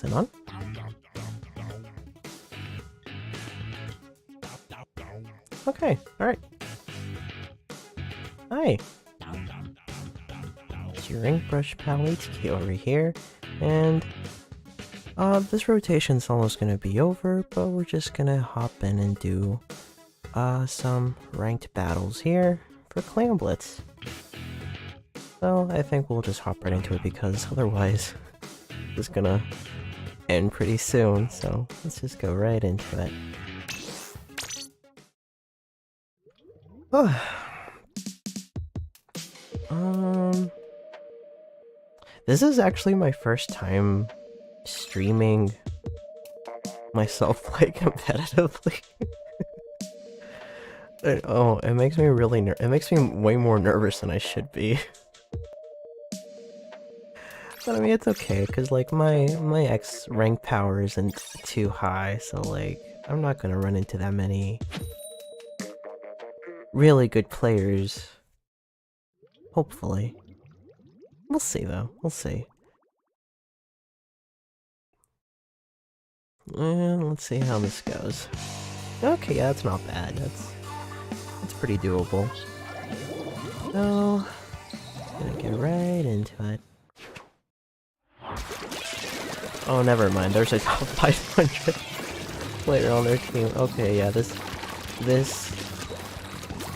it on? Okay, alright. Hi! It's your ink brush palette over here, and this rotation's almost gonna be over, but we're just gonna hop in and do some ranked battles here for Clan Blitz. So I think we'll just hop right into it because otherwise it's gonna end pretty soon, so let's just go right into it. This is actually my first time streaming myself play competitively. It makes me really it makes me way more nervous than I should be. But I mean, it's okay, cause like my X rank power isn't too high, so like I'm not gonna run into that many really good players. Hopefully. We'll see though, we'll see. Let's see how this goes. Okay, yeah, that's not bad. That's pretty doable. So, gonna get right into it. Oh, never mind. There's a top 500 player on their team. Okay, yeah, this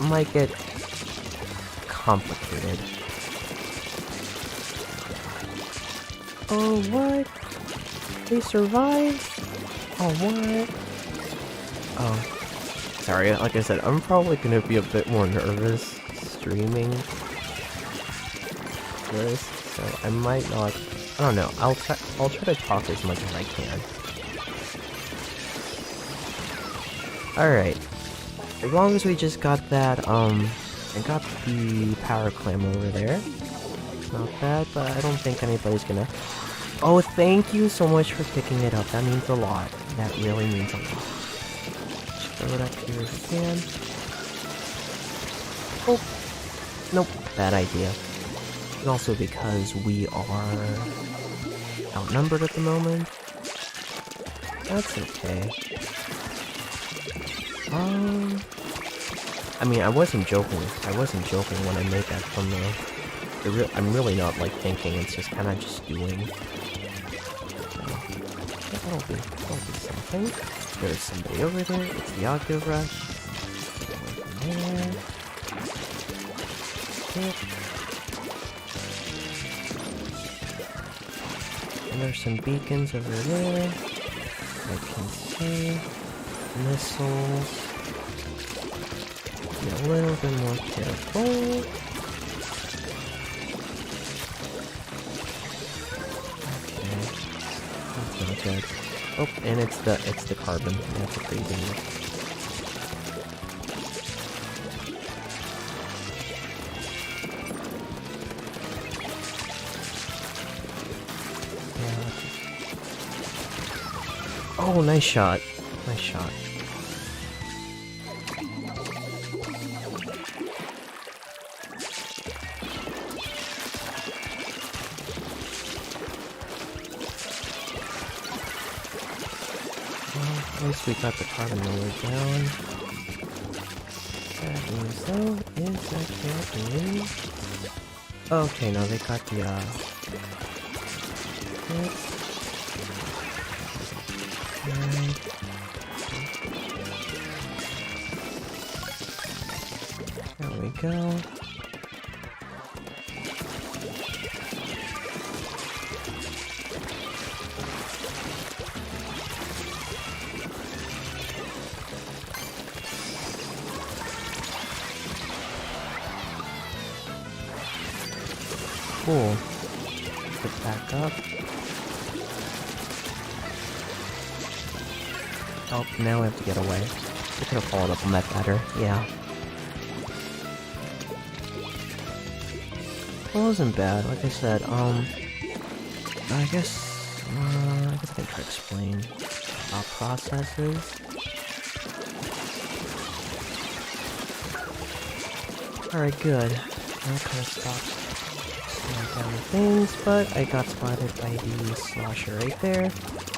might get complicated. Oh, what? They survived? Oh, what? Oh, sorry, like I said, I'm probably gonna be a bit more nervous streaming this, so I might not. I don't know. I'll try to talk as much as I can. All right. As long as we just got that, I got the power clam over there. Not bad, but I don't think anybody's gonna. Oh, thank you so much for picking it up. That means a lot. That really means a lot. Just throw it up here if you can. Oh, nope, bad idea. And also because we are outnumbered at the moment. That's okay. I mean, I wasn't joking. I wasn't joking when I made that thumbnail. I'm really not like thinking. It's just kind of just doing. That'll be something. There's somebody over there. It's the Octave Rush. There. And there's some beacons over there. I can see missiles. Be a little bit more careful. Good. Oh, and it's the carbon. That's a pretty good one. Yeah. Oh, nice shot. Nice shot. At least we got the carbon roller down. That means though is that can't move. Okay, no, they got the there we go. Cool. Get back up. Oh, now we have to get away. We could have followed up on that better. Yeah. Well, it wasn't bad. Like I said, I guess I can try to explain our processes. Alright, good. That kind of stops. down the things, but I got spotted by the slosher right there.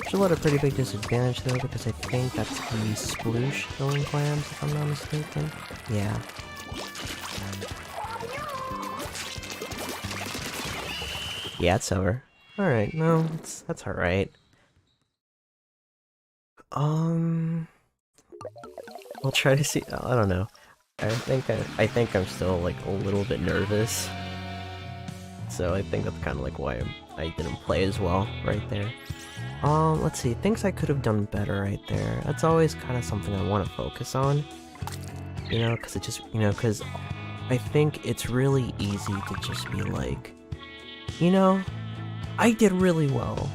Still at a pretty big disadvantage though, because I think that's the sploosh throwing clams, if I'm not mistaken. Yeah. Yeah, it's over. Alright, no, that's alright. I'll try to see. I don't know. I think I'm still like a little bit nervous. So I think that's kind of like why I didn't play as well right there. Let's see. Things I could have done better right there. That's always kind of something I want to focus on. You know, because it just, you know, because I think it's really easy to just be like, you know, I did really well.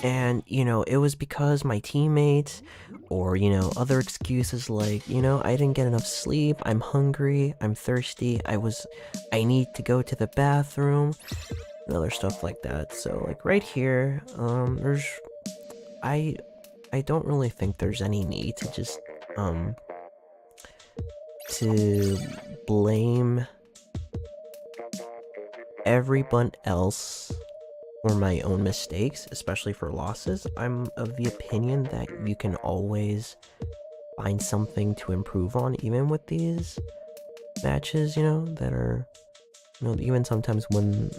And, you know, it was because my teammates, or, you know, other excuses like, you know, I didn't get enough sleep, I'm hungry, I'm thirsty, I need to go to the bathroom, and other stuff like that. So, like, right here, I don't really think there's any need to just, to blame everyone else or my own mistakes, especially for losses. I'm of the opinion that you can always find something to improve on, even with these matches, you know, that are, you know, even sometimes when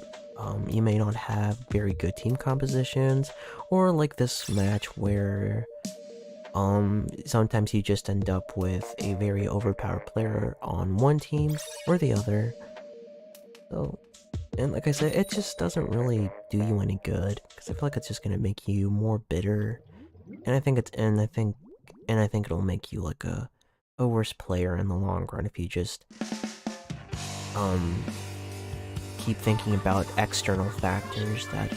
you may not have very good team compositions, or like this match where sometimes you just end up with a very overpowered player on one team or the other. So, and like I said, it just doesn't really do you any good, because I feel like it's just gonna make you more bitter, and I think it'll make you like a worse player in the long run if you just keep thinking about external factors that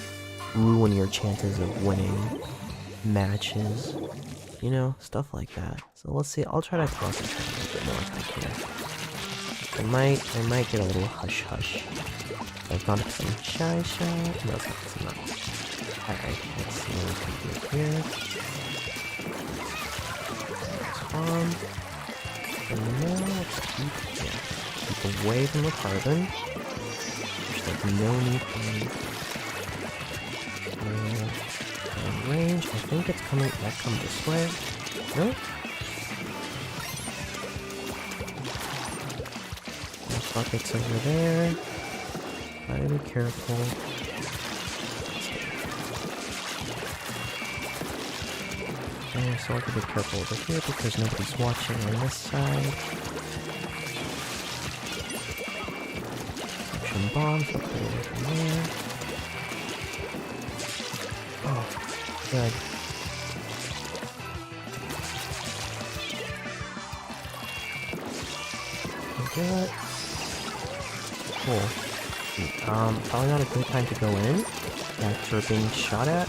ruin your chances of winning matches, you know, stuff like that. So let's see. I'll try to concentrate a little bit more if I can. I might get a little hush hush. I've gone to some shy. No, it's not. Alright, let's see what we can do here. Spawn. And now let's keep away from the carbon. There's like no need for me. Range, I think it's coming, that comes this way. No? There's buckets over there. Gotta be careful. And so I have to be careful over here because nobody's watching on this side. Action bombs, up there from there. Oh, good. Good. Cool. Probably not a good time to go in. After being shot at.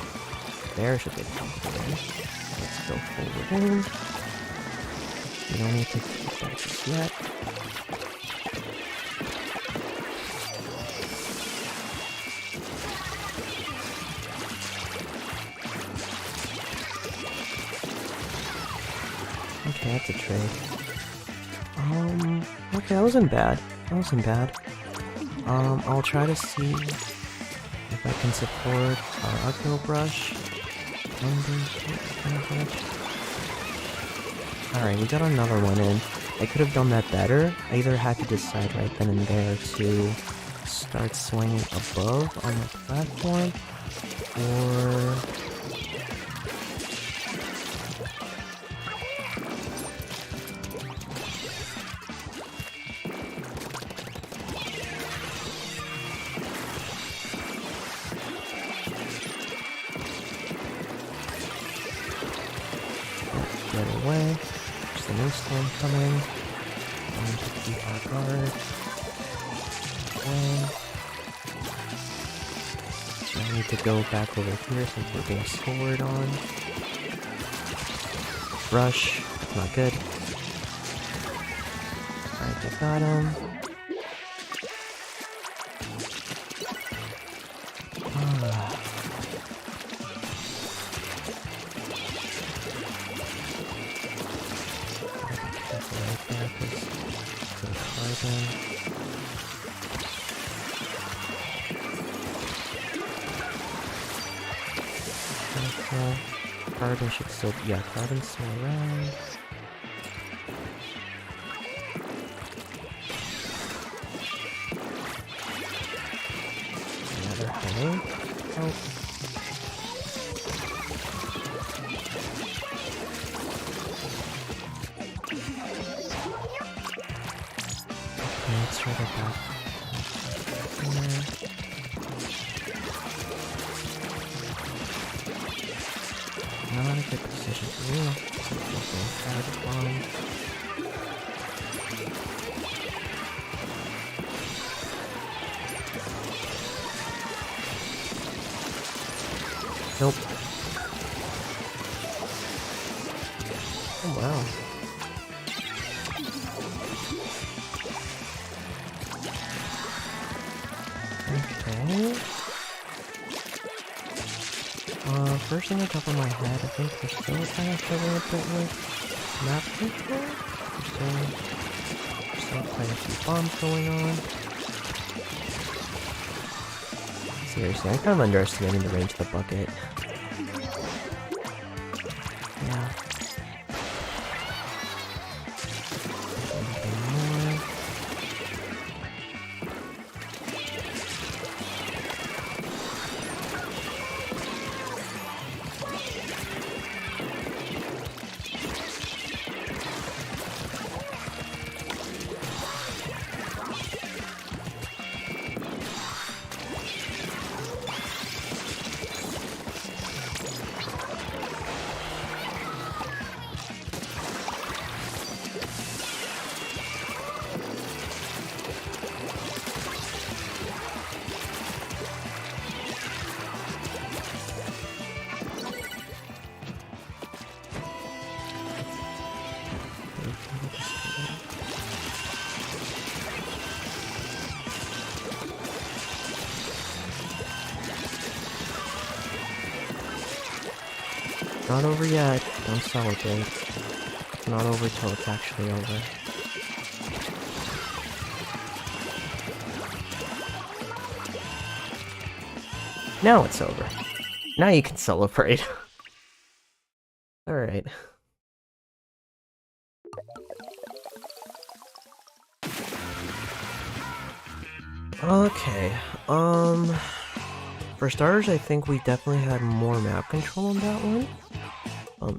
There should be a time to go in. Let's go forward in. We don't need to keep that just yet. Okay, that's a trade. Okay, that wasn't bad. I'll try to see if I can support our uphill brush. Alright, we got another one in. I could have done that better. I either had to decide right then and there to start swinging above on the platform, or get away. There's the new storm coming. I need to keep our guard. Away. I need to go back over here since we're being scored on. Rush. Not good. Alright, I got him. Yeah, Carbon should still... Yeah, Carbon's still around. Yeah, they're heading. Oh. Okay, let's try to back. Not a good position for you. Nope. Oh wow. Okay. First on the top of my head, I think we're still kind of struggling a bit with map control. There's still quite a few bombs going on. Seriously, I'm kind of underestimating the range of the bucket. Yeah. Anything more? Not over yet. Don't celebrate. It's not over till it's actually over. Now it's over. Now you can celebrate. Alright. Okay, for starters, I think we definitely had more map control on that one.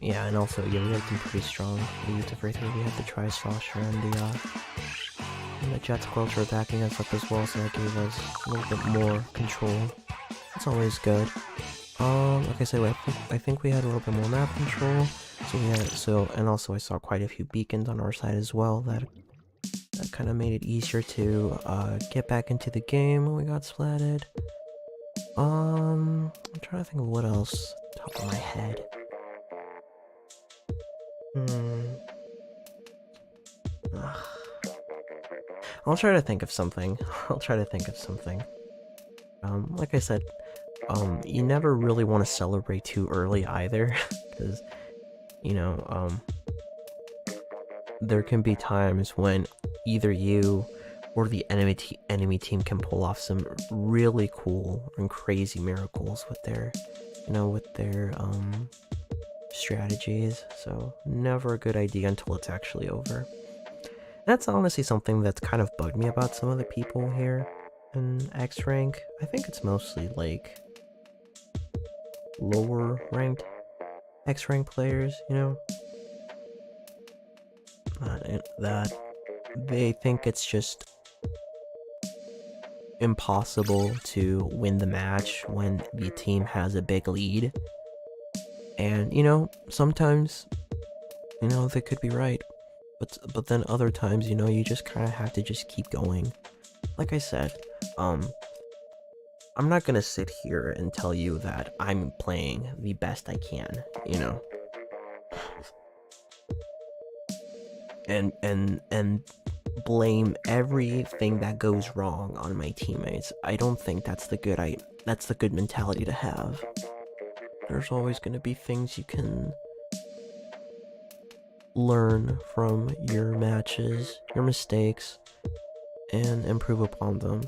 Yeah, and also, yeah, we had them pretty strong. We used everything. We had the Tri-Slosher and the Jet Squelch were backing us up as well, so that gave us a little bit more control. It's always good. Like I said, I think we had a little bit more map control. And also I saw quite a few beacons on our side as well that kind of made it easier to get back into the game when we got splatted. I'm trying to think of what else top of my head. I'll try to think of something. Like I said, you never really want to celebrate too early either, because, you know, there can be times when either you or the enemy team can pull off some really cool and crazy miracles with their, strategies. So never a good idea until it's actually over. That's honestly something that's kind of bugged me about some of the people here in X rank. I think it's mostly like lower ranked X rank players, that they think it's just impossible to win the match when the team has a big lead. And, sometimes, they could be right. But then other times, you just kind of have to just keep going. Like I said, I'm not gonna sit here and tell you that I'm playing the best I can, and blame everything that goes wrong on my teammates. I don't think that's the good mentality to have. There's always gonna be things you can learn from your matches, your mistakes, and improve upon them.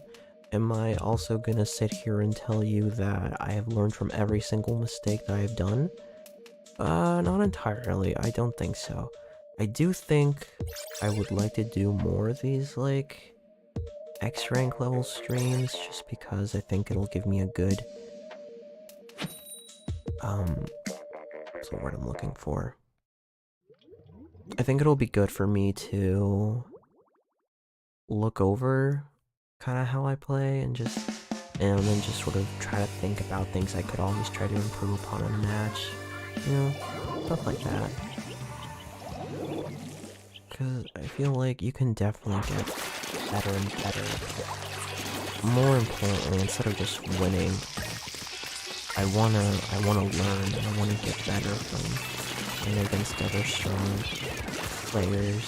am I also gonna sit here and tell you that I have learned from every single mistake that I have done? Not entirely. I don't think so. I do think I would like to do more of these, like, X rank level streams, just because I think it'll give me a good, what's the word I'm looking for? I think it'll be good for me to look over kind of how I play and then just sort of try to think about things I could always try to improve upon in a match. You know, stuff like that. Because I feel like you can definitely get better and better. More importantly, instead of just winning, I wanna learn and I wanna get better from playing against other strong players.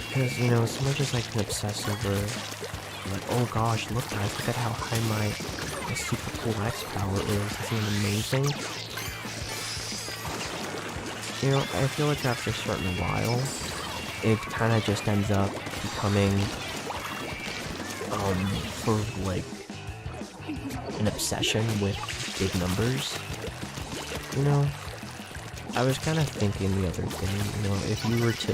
Because, you know, as much as I can obsess over, like, oh gosh, look guys, look at how high my super cool X power is, isn't it amazing? You know, I feel like after a certain while, it kind of just ends up becoming, sort of like, an obsession with big numbers, you know? I was kind of thinking the other day, you know, if you were to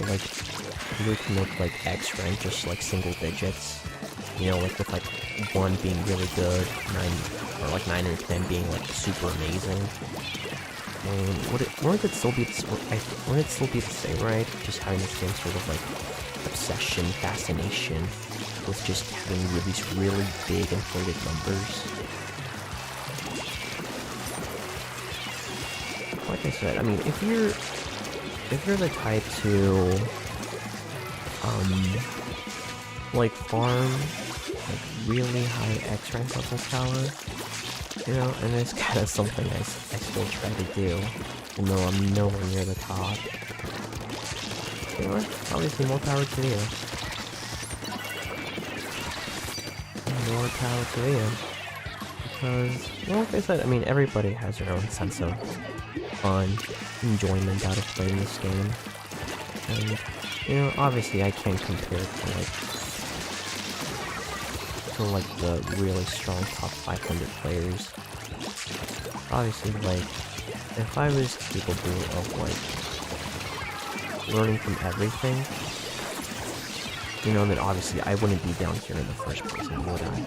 make, like, X rank just, like, single digits, you know, like, with, like, 1 being really good, 9 or 10 being, like, super amazing, wouldn't it still be the same, right? Just having the same sort of, like, obsession, fascination with just having these really big inflated numbers. Like I said, I mean, if you're the type to like farm like really high X rank level power, you know, and it's kind of something I still try to do, even though I'm nowhere near the top. You know what? Obviously more power to you. More power to you. Because, well, like I said, I mean, everybody has their own sense of fun, enjoyment out of playing this game. And, you know, obviously I can't compare it to the really strong top 500 players. Obviously, like, if I was capable of, like, learning from everything, you know, then obviously I wouldn't be down here in the first place, would I?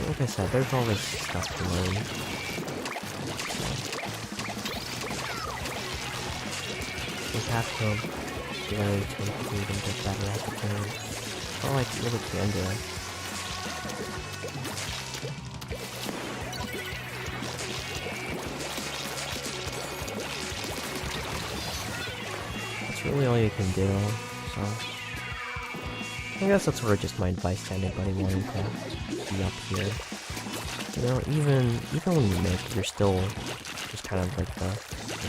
Like I said, there's always stuff to learn. So, we have to learn to improve and get better at the game. That's all I really can do. That's really all you can do, so I guess that's sort of just my advice to anybody wanting to be up here. You know, even when you make, you're still just kind of like the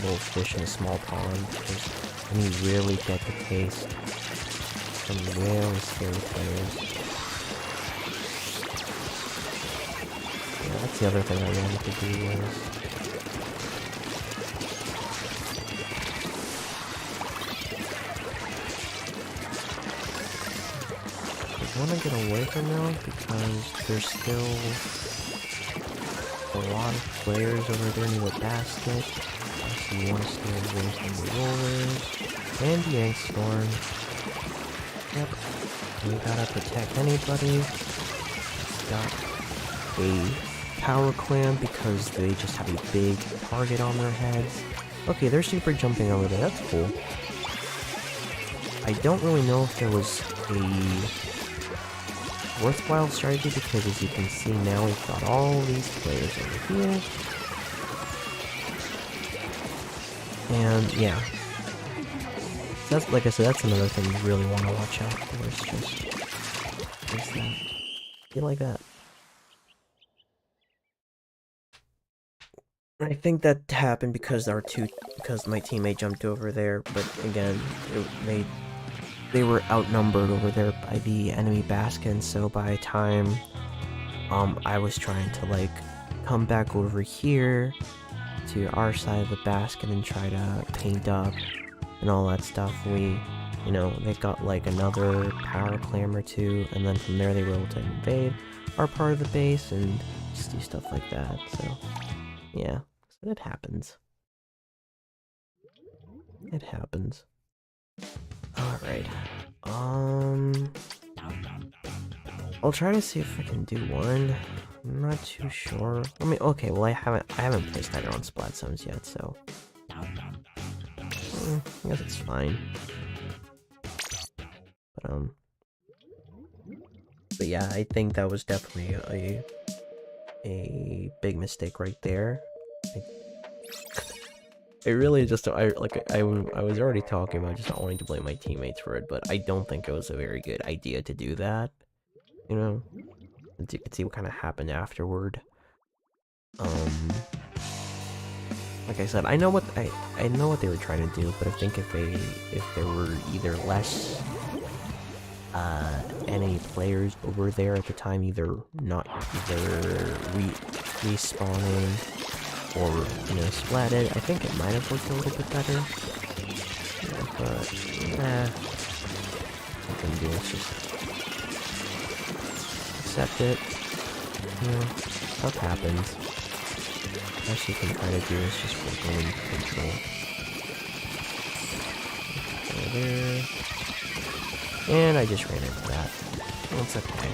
little fish in a small pond, because when you really get the taste from really scary players. Yeah, that's the other thing I wanted to do was I want to get away from them because there's still a lot of players over there near the basket. So you want to stay away from the rollers and the Yank Storm. Yep, we gotta protect anybody that's got a power clamp because they just have a big target on their heads. Okay, they're super jumping over there, that's cool. I don't really know if there was a worthwhile strategy because, as you can see now, we've got all these players over here. And yeah, that's, like I said, that's another thing you really want to watch out for. Is that feel like that. I think that happened because my teammate jumped over there, but again, they were outnumbered over there by the enemy basket, and so by the time I was trying to like come back over here to our side of the basket and try to paint up and all that stuff, we you know, they got like another power clam or two, and then from there they were able to invade our part of the base and just do stuff like that. So yeah, so it happens. It happens. Alright. I'll try to see if I can do one. I'm not too sure. I mean, okay, well I haven't placed either on Splat Zones yet, so I guess it's fine. But yeah, I think that was definitely a big mistake right there. It really just I was already talking about just not wanting to blame my teammates for it, but I don't think it was a very good idea to do that. You know, as you can see what kind of happened afterward. Like I said, I know what they were trying to do, but I think if there were either less NA players over there at the time, either respawning or, you know, splatted, I think it might have worked a little bit better. Yeah, but what I can do is just accept it. You know, stuff happens. Best you can try to do is just work on control. Over there. And I just ran into that. It's okay.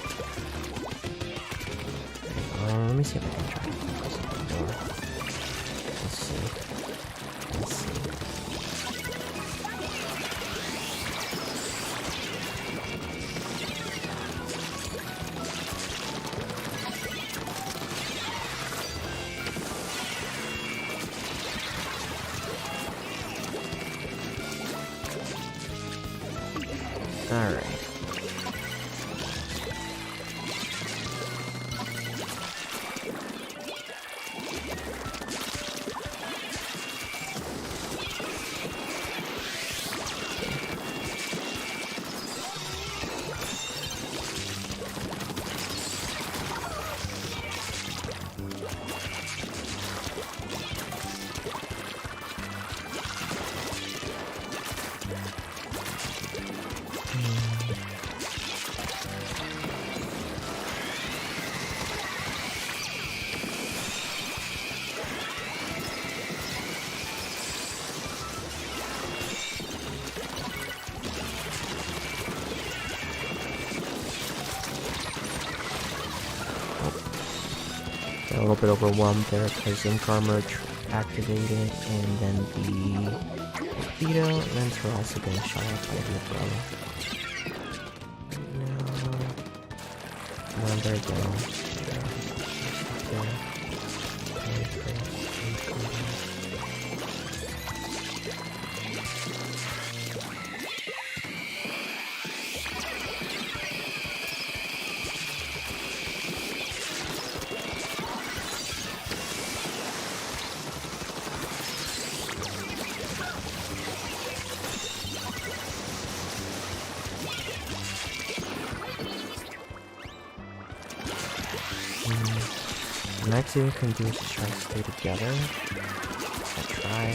Let me see if I can try to close the door. Let's see. Let's see. Alright. A little bit overwhelmed there because Zinc Armor activated, and then the torpedo, and then we're also getting shot up by the umbrella. No, there we go. Next thing we can do is just try to stay together. I'll try.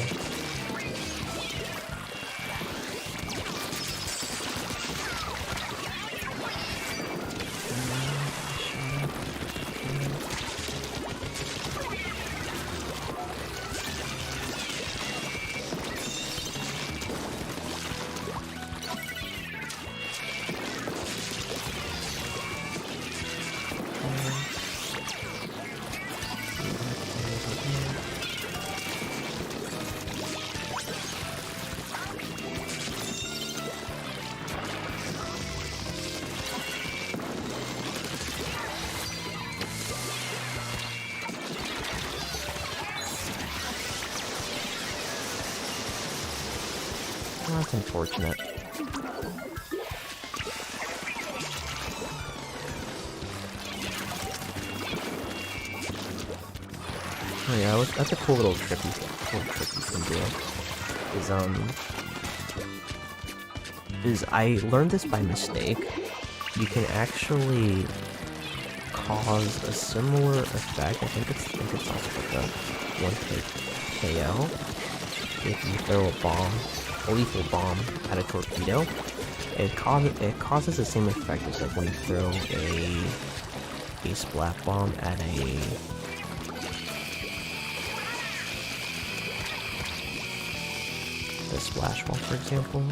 That's unfortunate. Oh yeah, that's a cool little trick you can do. Is I learned this by mistake. You can actually cause a similar effect. I think it's also like a one-hit KO if you throw a bomb lethal bomb at a torpedo, it causes the same effect as like when you throw a splat bomb at the splash wall, for example.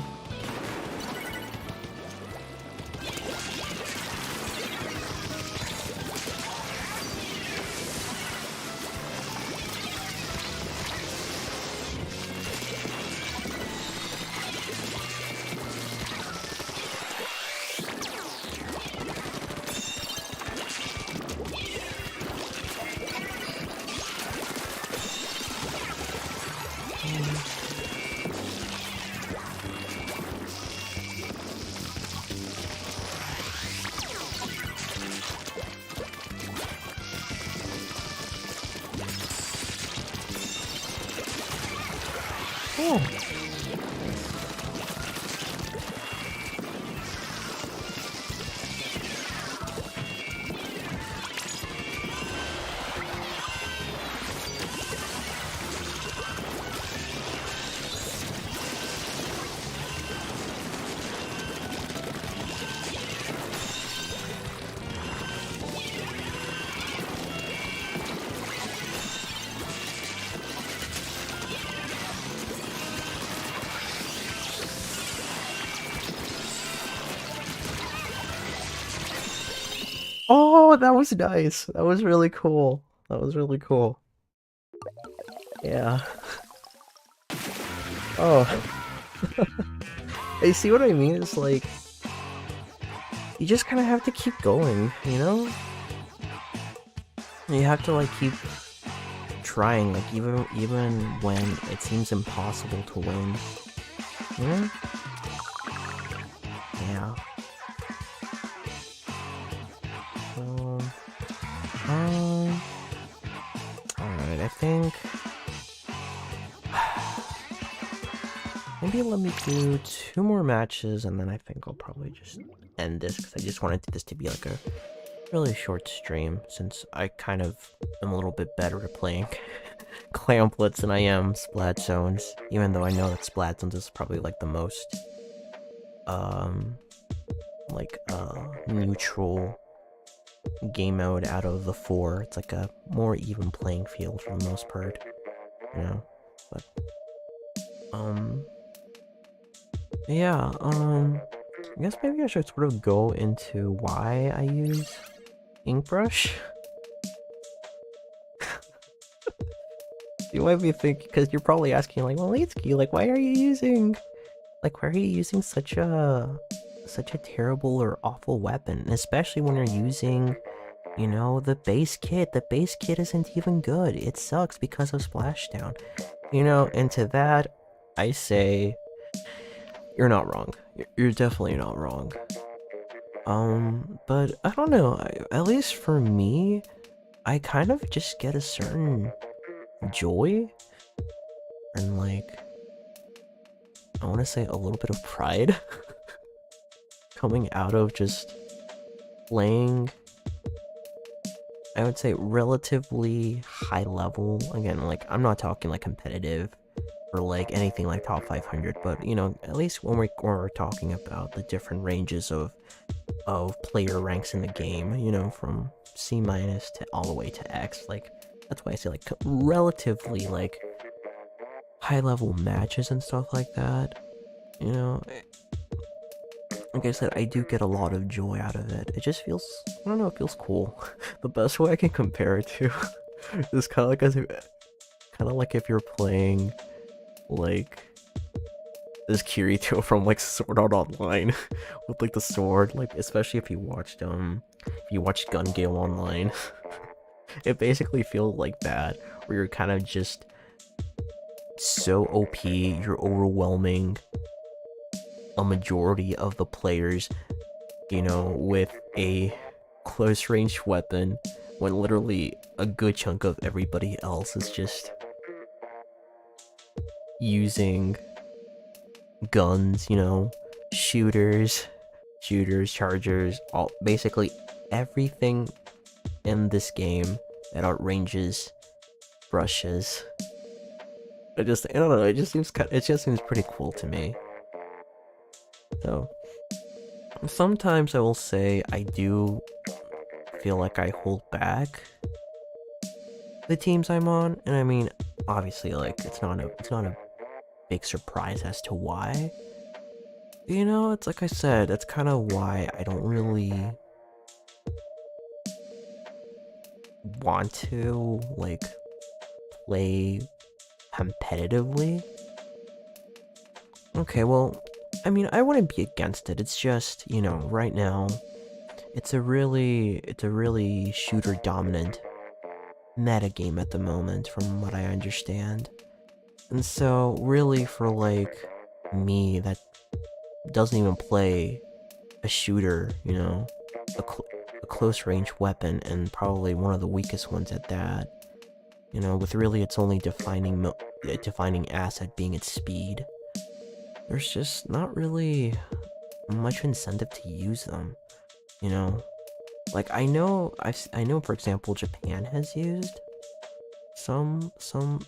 Oh. Oh, that was nice. That was really cool. That was really cool. Yeah. Oh. Hey, see what I mean? It's like, you just kind of have to keep going, you know? You have to like keep trying, like even when it seems impossible to win. You know? Yeah. Alright, I think maybe let me do 2 more matches and then I think I'll probably just end this because I just wanted this to be like a really short stream since I kind of am a little bit better at playing Clamplets than I am Splat Zones, even though I know that Splat Zones is probably like the most neutral game mode out of the 4. It's like a more even playing field for the most part, you know. But yeah, I guess maybe I should sort of go into why I use Inkbrush. You might be thinking, because you're probably asking like, well, Leetsky, like why are you using such a terrible or awful weapon, especially when you're using, you know, the base kit. The base kit isn't even good. It sucks because of Splashdown. You know, and to that, I say, you're not wrong. You're definitely not wrong. But I don't know, at least for me, I kind of just get a certain joy and like, I want to say a little bit of pride coming out of just playing, I would say, relatively high level. Again, like, I'm not talking like competitive or like anything like top 500, but you know, at least when we're talking about the different ranges of player ranks in the game, you know, from C- to all the way to X, like, that's why I say like relatively like high level matches and stuff like that, you know. Like I said, I do get a lot of joy out of it. It just feels, I don't know, it feels cool. The best way I can compare it to is kind of like if you're playing like this Kirito from like Sword Art Online with like the sword, like especially if you watched Gun Gale Online. It basically feels like that, where you're kind of just so OP, you're overwhelming a majority of the players, you know, with a close range weapon, when literally a good chunk of everybody else is just using guns, you know, shooters, chargers, basically everything in this game that outranges brushes. I don't know, it just seems pretty cool to me. So sometimes I will say I do feel like I hold back the teams I'm on, and I mean, obviously, like it's not a big surprise as to why. You know, it's like I said, that's kind of why I don't really want to like play competitively. Okay, well, I mean, I wouldn't be against it. It's just, you know, right now, it's a really shooter dominant meta game at the moment, from what I understand. And so, really, for like me, that doesn't even play a shooter, you know, a close range weapon, and probably one of the weakest ones at that. You know, with really its only defining asset being its speed. There's just not really much incentive to use them. You know, like I know for example Japan has used some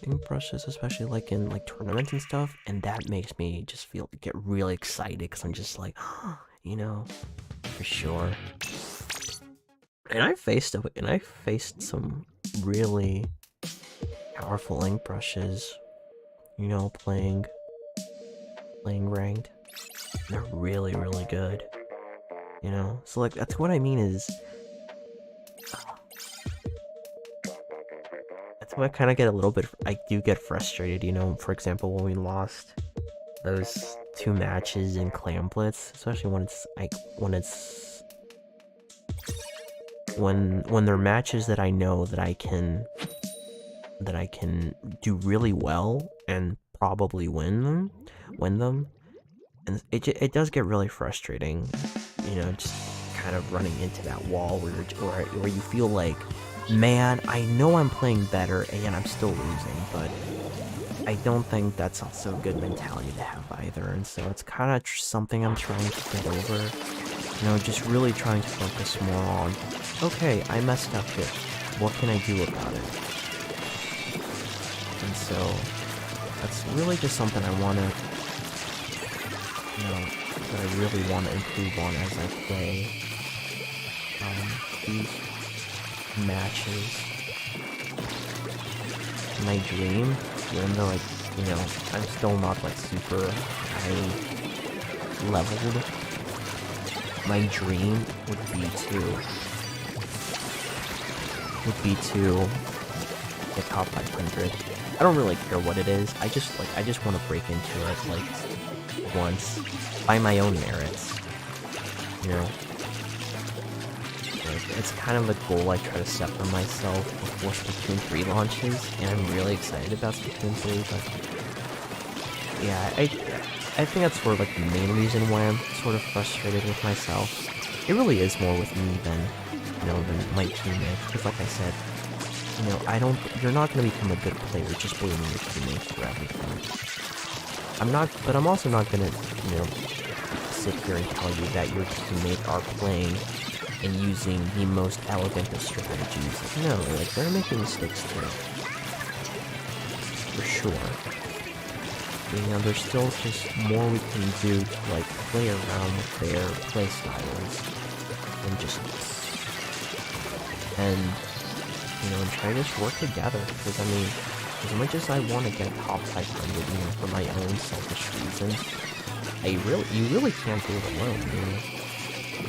ink brushes, especially like in like tournaments and stuff, and that makes me just get really excited because I'm just like, you know, for sure. And I faced some really powerful ink brushes, you know, playing ranked. They're really good, you know. So like that's what I mean is that's why I kind of get a little bit. I do get frustrated, you know. For example, when we lost those 2 matches in Clan Blitz, especially when they're matches that I know that I can do really well and probably win them, and it does get really frustrating, you know, just kind of running into that wall where you feel like, man, I know I'm playing better and I'm still losing, but I don't think that's also a good mentality to have either, and so it's kind of something I'm trying to get over, you know, just really trying to focus more on, okay, I messed up here, what can I do about it? And so that's really just something I want to, you know, that I really want to improve on as I play these matches. My dream, even though, like, you know, I'm still not like super high leveled, my dream would be to get top 500. I don't really care what it is. I just want to break into it like once by my own merits. You know, like, it's kind of a goal I try to set for myself before Splatoon 3 launches, and I'm really excited about Splatoon 3. But yeah, I think that's sort of like the main reason why I'm sort of frustrated with myself. It really is more with me than, you know, than my teammates. Because like I said, you know, you're not going to become a good player just blaming your teammates for everything. But I'm also not going to, you know, sit here and tell you that your teammates are playing and using the most elegant of strategies. No, like, they're making mistakes too. For sure. You know, there's still just more we can do to, like, play around with their playstyles. And, you know, and try to just work together. Because, I mean, as much as I want to get top 500, you know, for my own selfish reasons, you really can't do it alone, you know?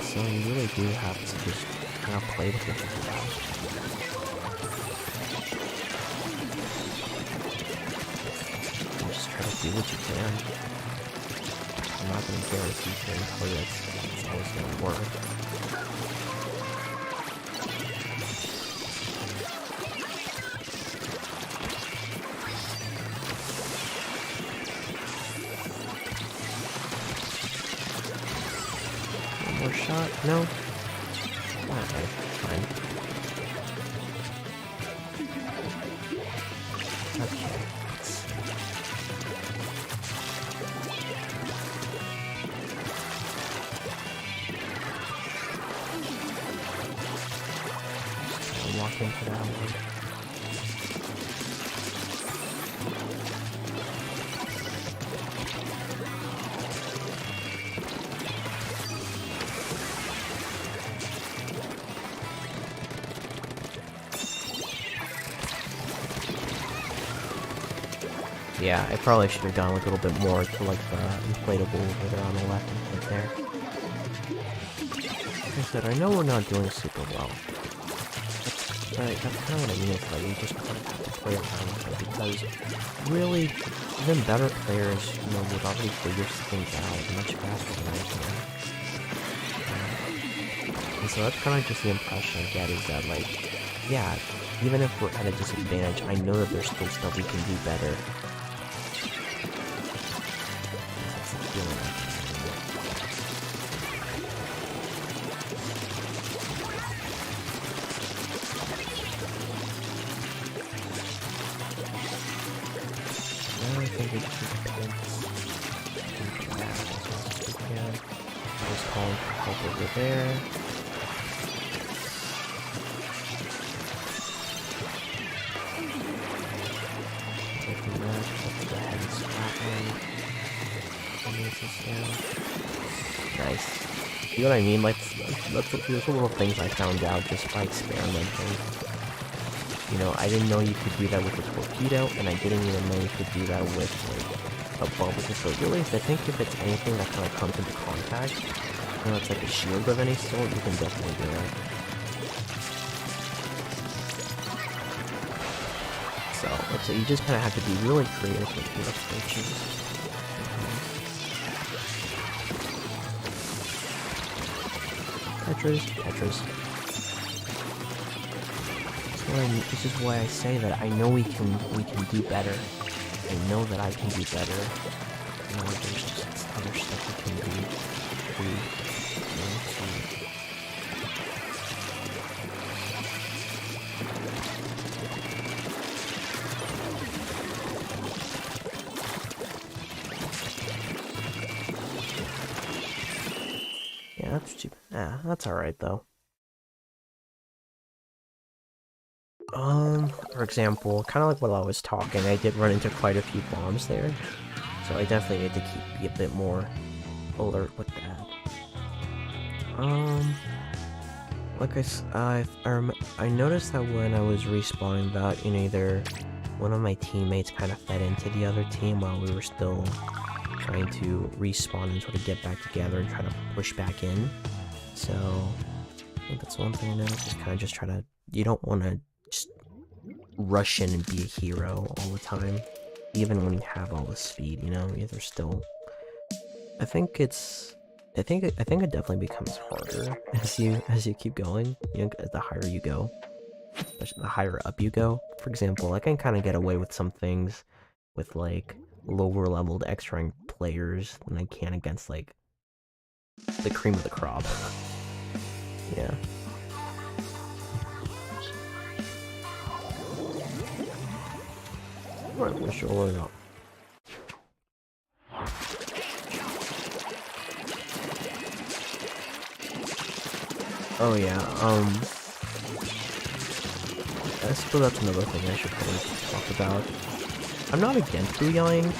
So you really do have to just kind of play with what you have. And just try to do what you can. I'm not going to guarantee here and tell you it's always going to work. More shot? No? Okay, fine. Okay. I'll walk into that one. Yeah, I probably should have gone like a little bit more to like the inflatable over there on the left and right there. Like I said, I know we're not doing super well. That's kind of what I mean. It's like you just kind of have to play around with it because really, even better players, you know, would already figure things out much faster than I can. And so that's kind of just the impression I get is that like, yeah, even if we're at a disadvantage, I know that there's still stuff we can do better. That's the feeling I get. Now I think we just need to pinch into that as much as we can. I was calling for help over there. Nice. You know what I mean? Like, those are little things I found out just by experimenting. You know, I didn't know you could do that with a torpedo, and I didn't even know you could do that with, like, a bubble. So really, I think if it's anything that kind of comes into contact, you know, it's like a shield of any sort, you can definitely do it. So you just kind of have to be really creative with your approaches. Tetris. This is why I say that I know we can do better. I know that I can do better. You know, there's just other stuff we can do. Yeah, that's cheap. Ah, that's alright though. For example, kind of like while I was talking, I did run into quite a few bombs there, so I definitely need to be a bit more alert with that. Like I noticed that when I was respawning that, you know, either one of my teammates kind of fed into the other team while we were still trying to respawn and sort of get back together and try to push back in. So I think that's one thing I noticed, is kind of just try to, you don't want to just rush in and be a hero all the time, even when you have all the speed, you know. There's still, I think it definitely becomes harder as you keep going, you know, the higher you go, the higher up you go. For example, I can kind of get away with some things with like lower leveled X rank players than I can against like the cream of the crop. Yeah. Right, we're sure not. Oh yeah, I suppose that's another thing I should probably talk about. I'm not against booyahing.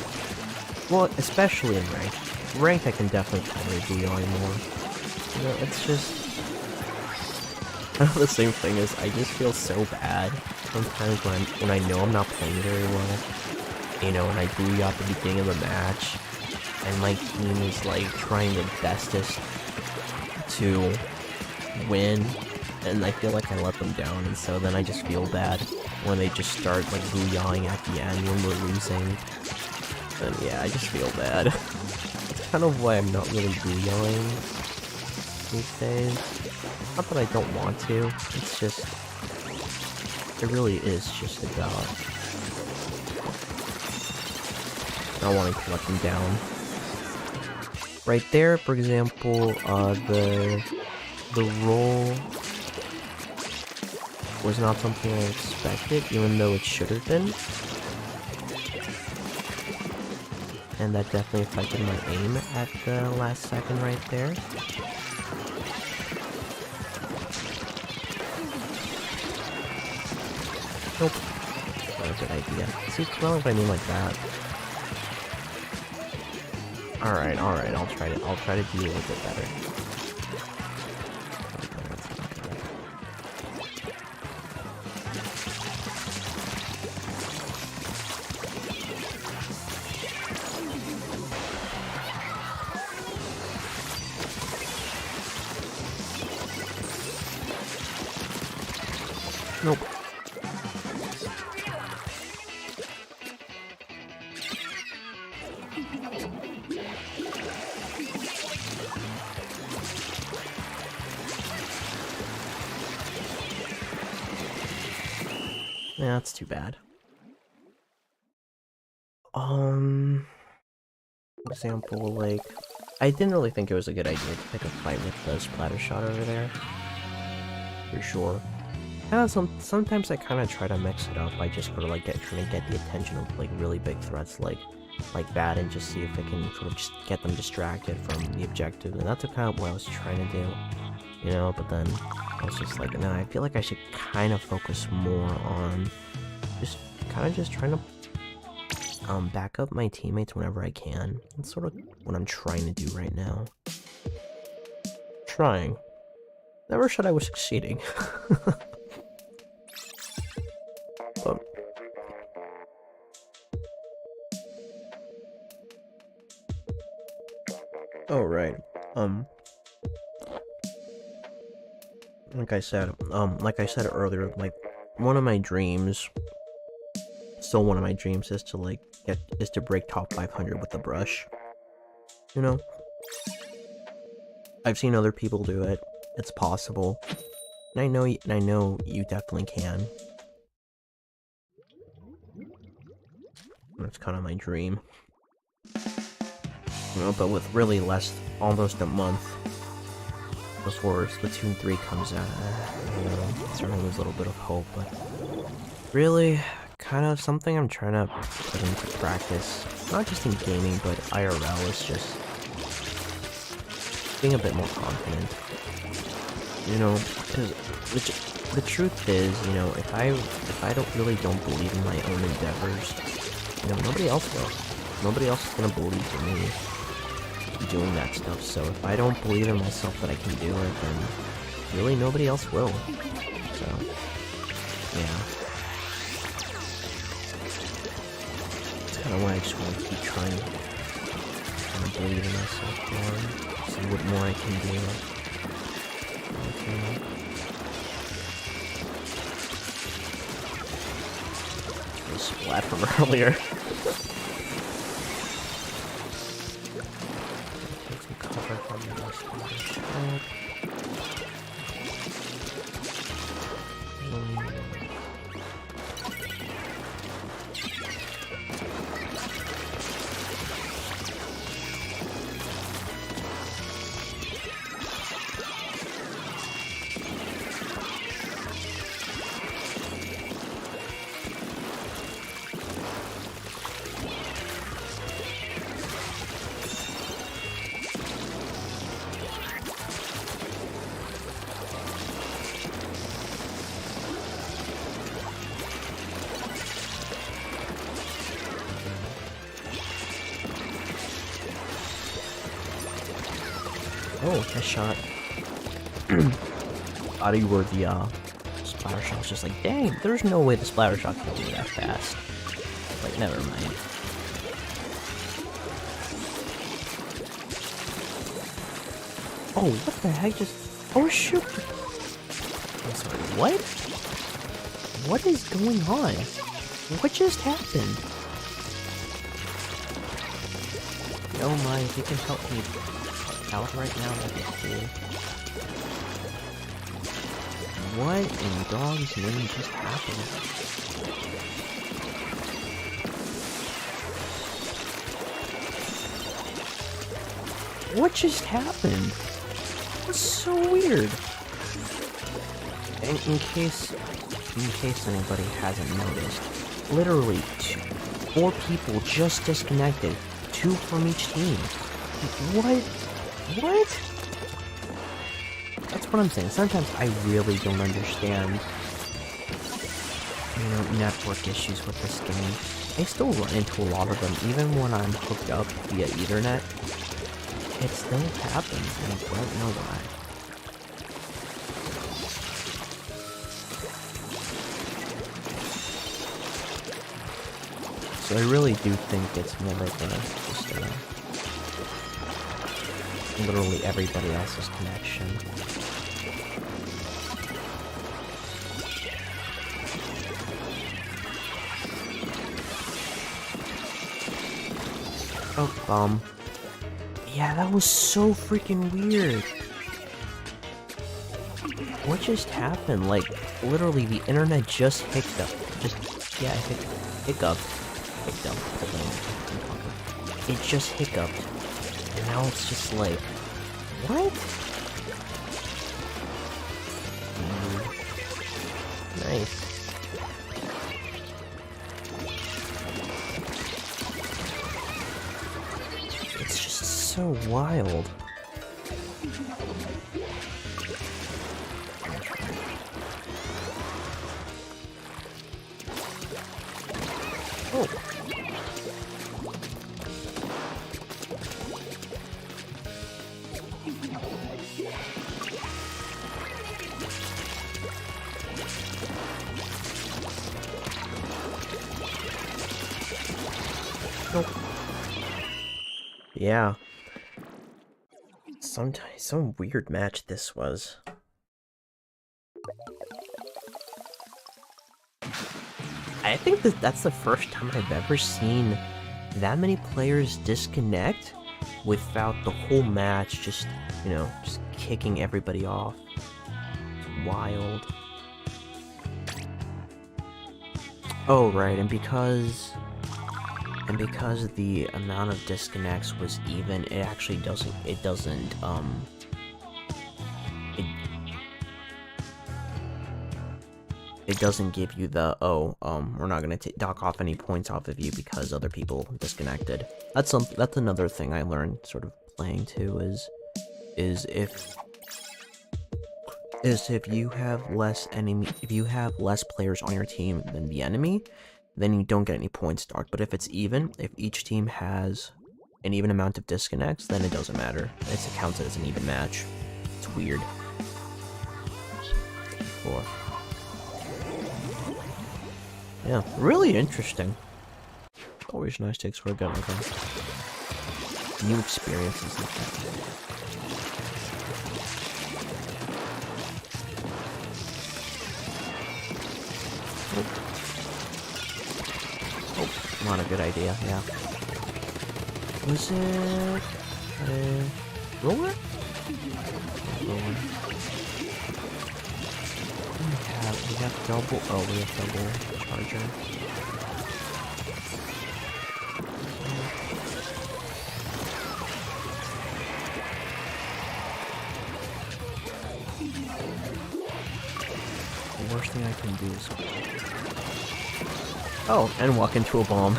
Well, especially in ranked. Ranked I can definitely tolerate booyahing more. You know, it's just... the same thing is, I just feel so bad sometimes when I know I'm not playing very well. You know, when I booyah at the beginning of the match, and my team is like trying their bestest to win, and I feel like I let them down, and so then I just feel bad when they just start like booyahing at the end when we're losing. And yeah, I just feel bad. It's kind of why I'm not really booyahing these days. Not that I don't want to, it's just, it really is just about not wanting to let them down. Right there, for example, the roll was not something I expected, even though it should have been. And that definitely affected my aim at the last second right there. Nope. Not a good idea. See, not if I mean like that. Alright, I'll try to do a little bit better. Yeah, that's too bad. Example, like, I didn't really think it was a good idea to pick a fight with the splatter shot over there. For sure. Sometimes I kind of try to mix it up by just sort of like trying to get the attention of like really big threats like that, and just see if I can sort of just get them distracted from the objective. And that's kind of what I was trying to do, you know. But then I was just like, no, I feel like I should kind of focus more on just trying to back up my teammates whenever I can. That's sort of what I'm trying to do right now. Trying. Never said I was succeeding. But oh right. Like I said earlier, like one of my dreams, still one of my dreams, is to break top 500 with the brush. You know? I've seen other people do it. It's possible. And I know you definitely can. That's kind of my dream. You know, but with really almost a month before Splatoon 3 comes out, you know, I'm starting to lose a little bit of hope, but really, kind of something I'm trying to put into practice, not just in gaming, but IRL, is just being a bit more confident. You know, because the truth is, you know, if I don't believe in my own endeavors, you know, nobody else will. Nobody else is gonna believe in me doing that stuff. So if I don't believe in myself that I can do it, then really nobody else will. So yeah, that's kind of why I just want to keep trying to believe in myself more, see what more I can do. Okay. Splat from earlier. Take some cover from the rest of the shot. Oh, nice shot. Thought you were the splatter shot. I was just like, dang, there's no way the splatter shot can do that fast. Like, never mind. Oh, what the heck just... Oh, shoot! I'm sorry, what? What is going on? What just happened? Oh my, if you can help me out right now, that'd be cool. What in dog's name just happened? What just happened? That's so weird. And in case anybody hasn't noticed, literally 4 people just disconnected, 2 from each team. What? What? That's what I'm saying. Sometimes I really don't understand, you know, network issues with this game. I still run into a lot of them, even when I'm hooked up via Ethernet. It still happens, and I don't know why. So I really do think it's more of a just literally everybody else's connection. Oh, bum. Yeah, that was so freaking weird. What just happened? Like, literally, the internet just hit just, yeah, hiccuped. It just hiccuped. And now it's just like, what? Nice. It's just so wild. Oh. Nope. Yeah. Some weird match this was. I think that's the first time I've ever seen that many players disconnect without the whole match just, you know, just kicking everybody off. It's wild. Oh, right, and because the amount of disconnects was even, it actually doesn't, it doesn't give you the, we're not gonna dock off any points off of you because other people disconnected. That's another thing I learned sort of playing too, is if you have less players on your team than the enemy, then you don't get any points docked. But if it's even, if each team has an even amount of disconnects, then it doesn't matter. It's counted as an even match. It's weird. 4. Yeah, really interesting. Always nice to explore gun like that. New experiences like that. Oh, not a good idea, yeah. Was it... roller? Roller. We have double... Oh, we have double charger. The worst thing I can do is... Oh, and walk into a bomb.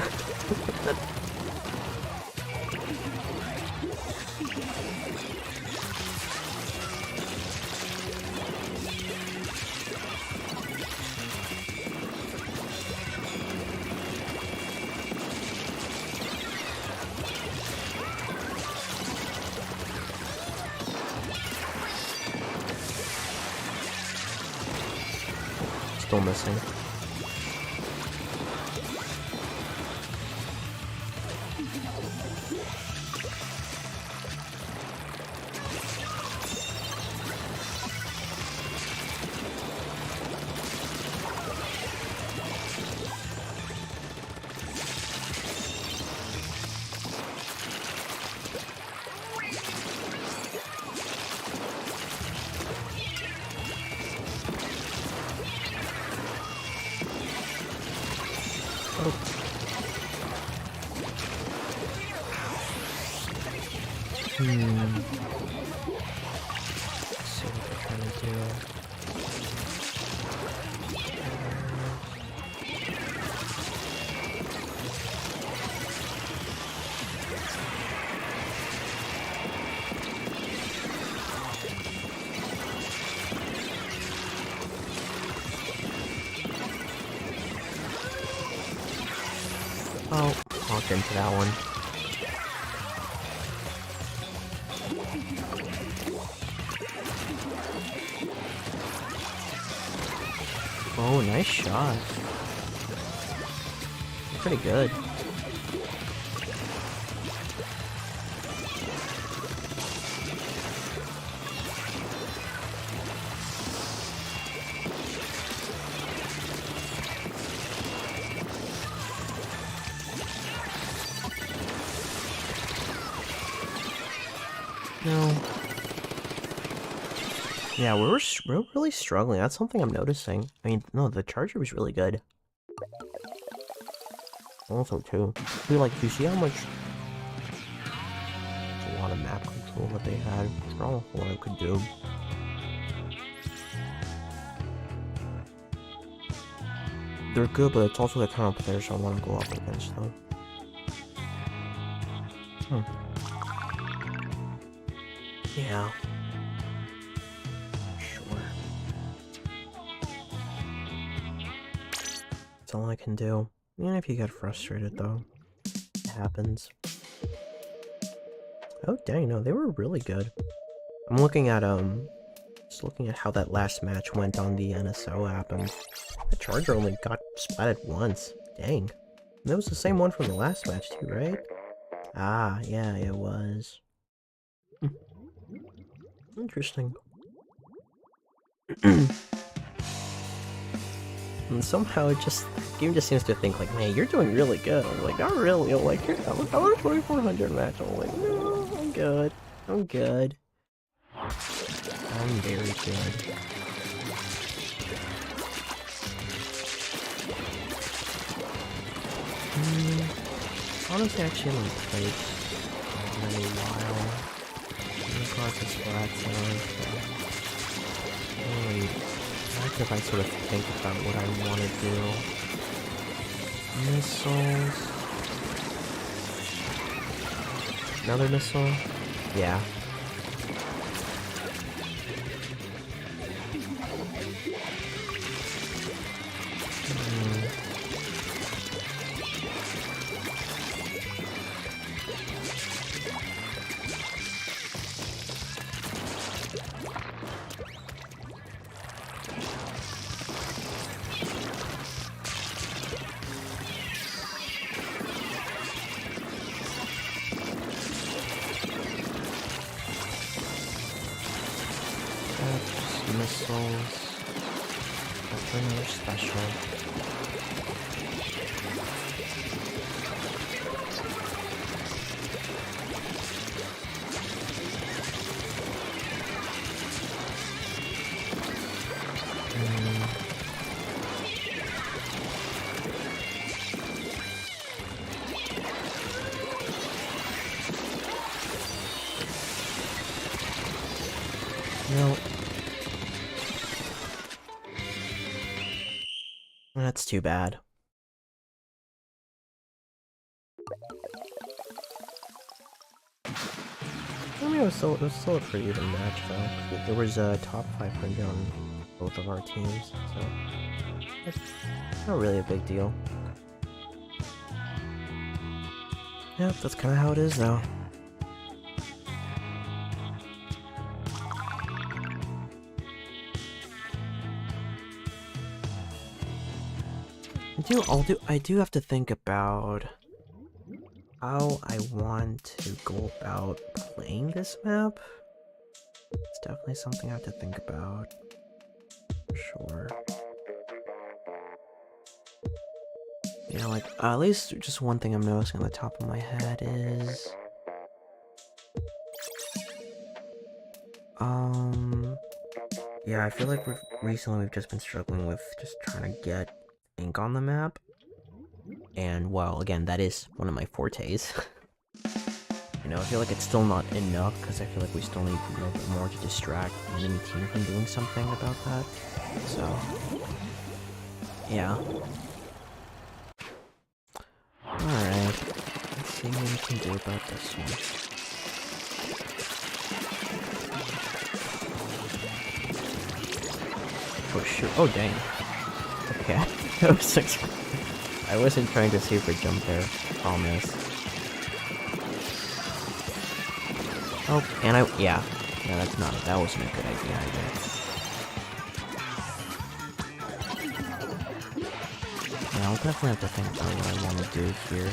Still missing. Oh. Let's see what they're trying to do. Oh, walked into that one. Oh, nice shot. Pretty good. No. Yeah, we're really struggling. That's something I'm noticing. I mean, no, the charger was really good. Also, too, you see how much... There's a lot of map control that they had. I don't know what I could do. They're good, but it's also the kind of players I want to go up against, though. Yeah. Sure. That's all I can do. Even if you get frustrated, though. It happens. Oh, dang, no, they were really good. I'm looking at, just looking at how that last match went on the NSO app, and the Charger only got splatted once. Dang. And that was the same one from the last match, too, right? Ah, yeah, it was. Interesting. And somehow the game just seems to think like, man, you're doing really good. I'm like, not really. I'm like, here, I'm a 2400 match. I'm like, no, I'm good. I'm good. I'm very good. Honestly, actually, haven't played in a while. Regardless of that, really, after if I sort of think about what I want to do. Missiles. Another missile? Yeah. Missiles. That's another special. No. That's too bad. I mean, it was still a pretty even match, though. There was a top 500 on both of our teams, so it's not really a big deal. Yep, that's kind of how it is, though. I do have to think about how I want to go about playing this map. It's definitely something I have to think about. For sure. You know, like, at least just one thing I'm noticing on the top of my head is... Yeah, I feel like we've just been struggling with just trying to get ink on the map. And, well, again, that is one of my fortes. You know, I feel like it's still not enough, because I feel like we still need a little bit more to distract the enemy team from doing something about that. So, yeah. Alright, let's see what we can do about this one. Oh shoot, oh dang. Okay, that was 6. I wasn't trying to super jump there, promise. Oh, and yeah, that wasn't a good idea either. Yeah, I'll definitely have to think about what I want to do here.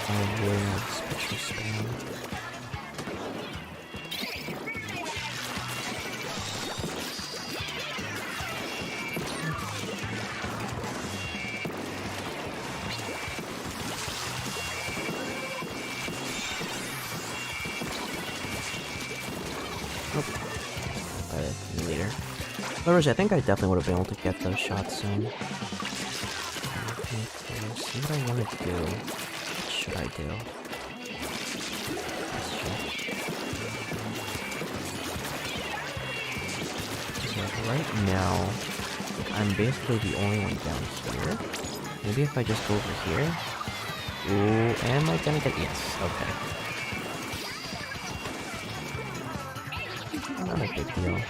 I will special spam. Otherwise, I think I definitely would have been able to get those shots soon. Okay, let's see what I want to do. What should I do? So right now, I'm basically the only one down here. Maybe if I just go over here. Ooh, am I gonna get... Yes, okay. Not a big deal.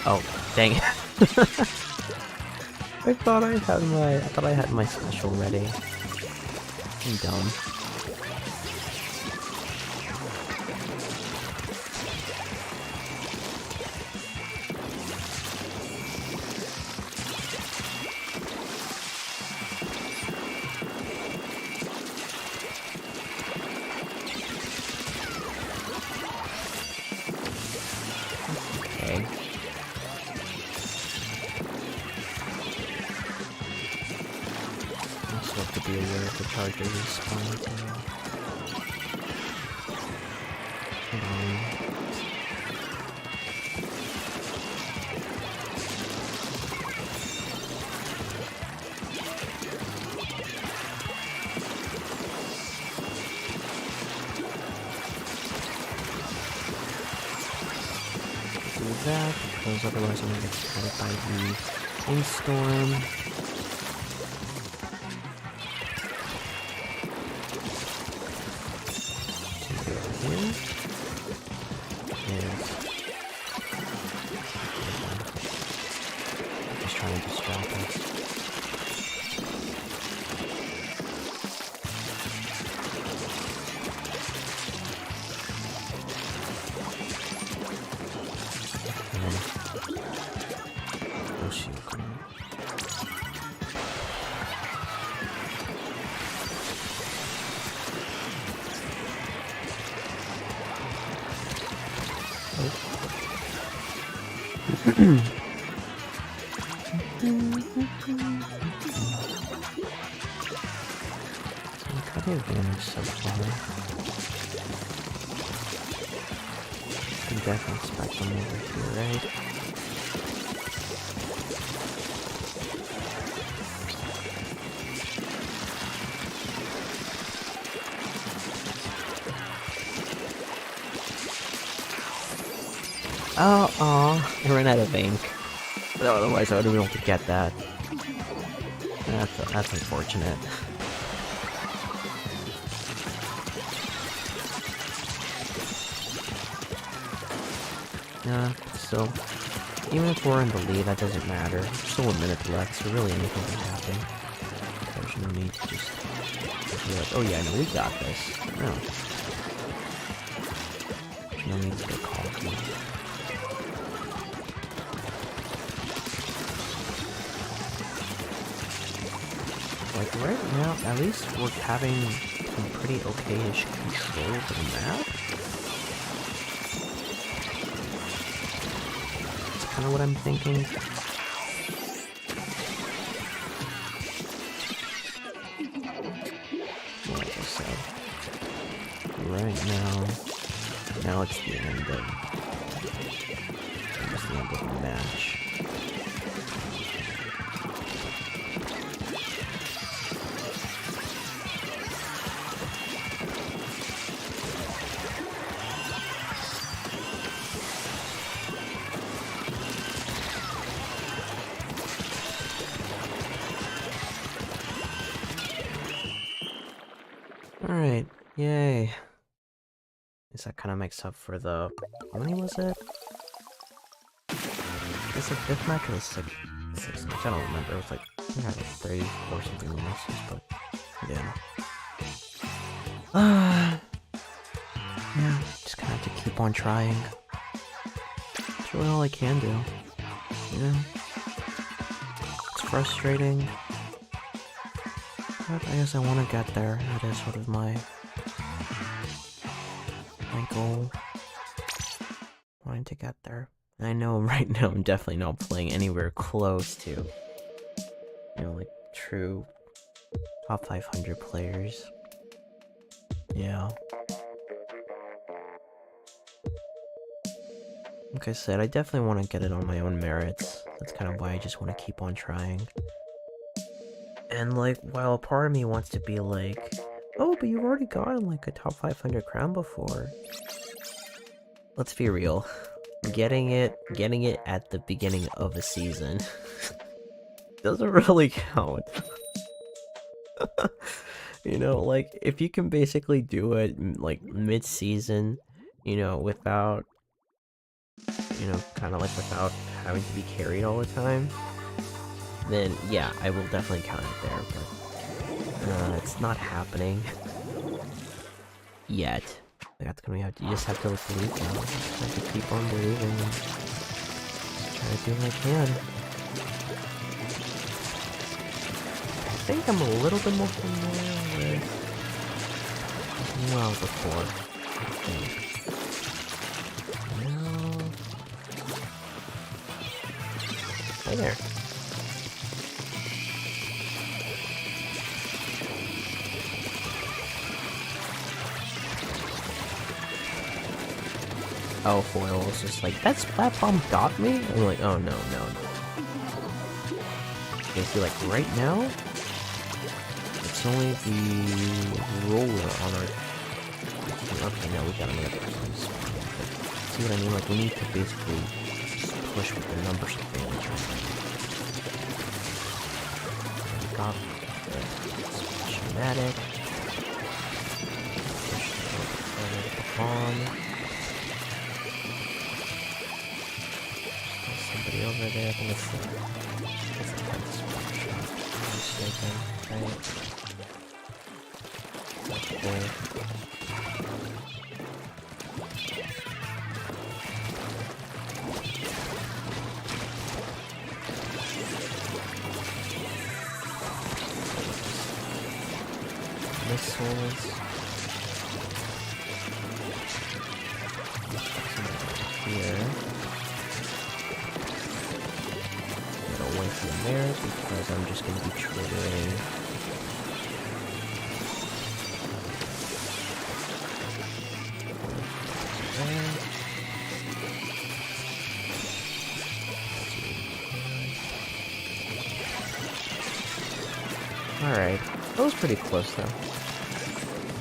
Oh, dang it. I thought I had my special ready. I'm dumb. Okay. Also have to be aware of the charger respawn too. Hold on. Do that, because otherwise I'm gonna get spotted by the windstorm. Just trying to distract us. Oh shoot, come on. I'm cutting advantage so far. You can definitely expect them over here, right? Oh, aw, I ran out of ink. Otherwise I would have been able to get that. That's unfortunate. Yeah, so even if we're in the lead, that doesn't matter. There's still a minute left, so really anything can happen. There's no need to just be like, oh yeah, no, we got this. No. There's no need to get cocky. Like right now, at least we're having some pretty okay-ish control of the map. That's kind of what I'm thinking. Like I said, right now it's the end of the match. Alright, yay. I guess that kind of makes up for the... How many was it? It's the 5th match or the 6th match? I don't remember. It was like, I think I had like 34 something losses, but yeah. Yeah, just gonna have to keep on trying. That's really all I can do. You know? It's frustrating. But I guess I want to get there. That is sort of my goal. Wanting to get there. I know right now I'm definitely not playing anywhere close to, you know, like true top 500 players. Yeah. Like I said, I definitely want to get it on my own merits. That's kind of why I just want to keep on trying. And like, while a part of me wants to be like, oh, but you've already gotten like a top 500 crown before. Let's be real. Getting it at the beginning of a season doesn't really count. You know, like, if you can basically do it, like, mid-season, you know, without, you know, kind of like without having to be carried all the time, then, yeah, I will definitely count it there, but, it's not happening. Yet. That's gonna be, you just have to believe now. Just have to keep on believing and try to do what I can. I think I'm a little bit more familiar with well before. No. Hey there. Oh, Foil was just like, that Splat Bomb got me? I'm like, oh no, no. Okay, see, like, right now, it's only the roller on our... Okay, now we got another person. See what I mean? Like, we need to basically just push with the numbers of damage right now. We got the schematic. Push on. Somebody over there, I think it's the 10th spot shot, if I'm mistaken, right? Okay. Missiles. Here. Away from there because I'm just going to be triggering Alright, that was pretty close though.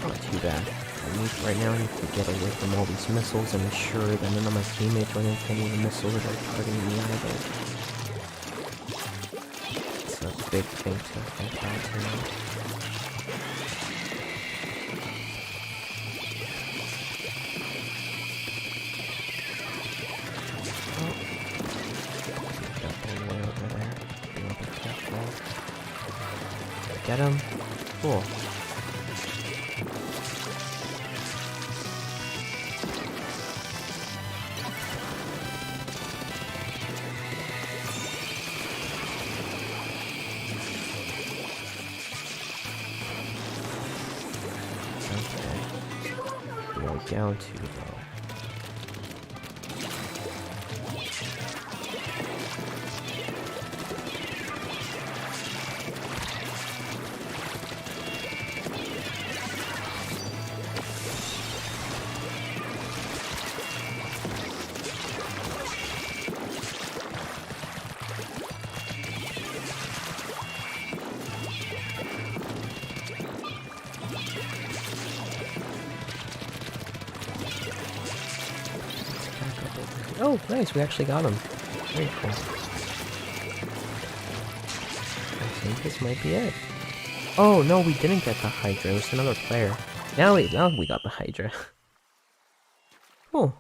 Not too bad. Right now I need to get away from all these missiles and ensure that none of my teammates run into any of the missiles that are targeting me either. A big thing to think about tonight. Oh. Jump all the way over there. Be a little bit careful. Get him. Cool. Down to though. Oh, nice, we actually got him. Very cool. I think this might be it. Oh, no, we didn't get the Hydra. It was another player. Now we got the Hydra. Cool.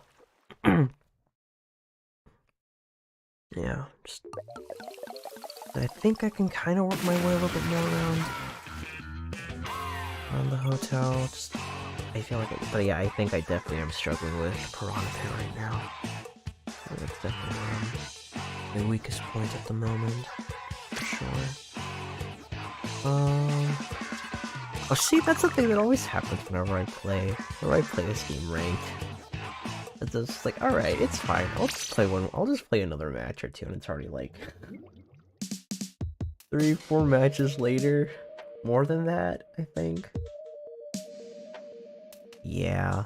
Yeah, just... I think I can kind of work my way a little bit more around the hotel. Just, I feel like but yeah, I think I definitely am struggling with Piranha Pit right now. That's definitely my weakest point at the moment, for sure. Oh, see, that's the thing that always happens whenever I play this game ranked. It's just like, alright, it's fine, I'll just play another match or two, and it's already like 3-4 matches later. More than that, I think. Yeah.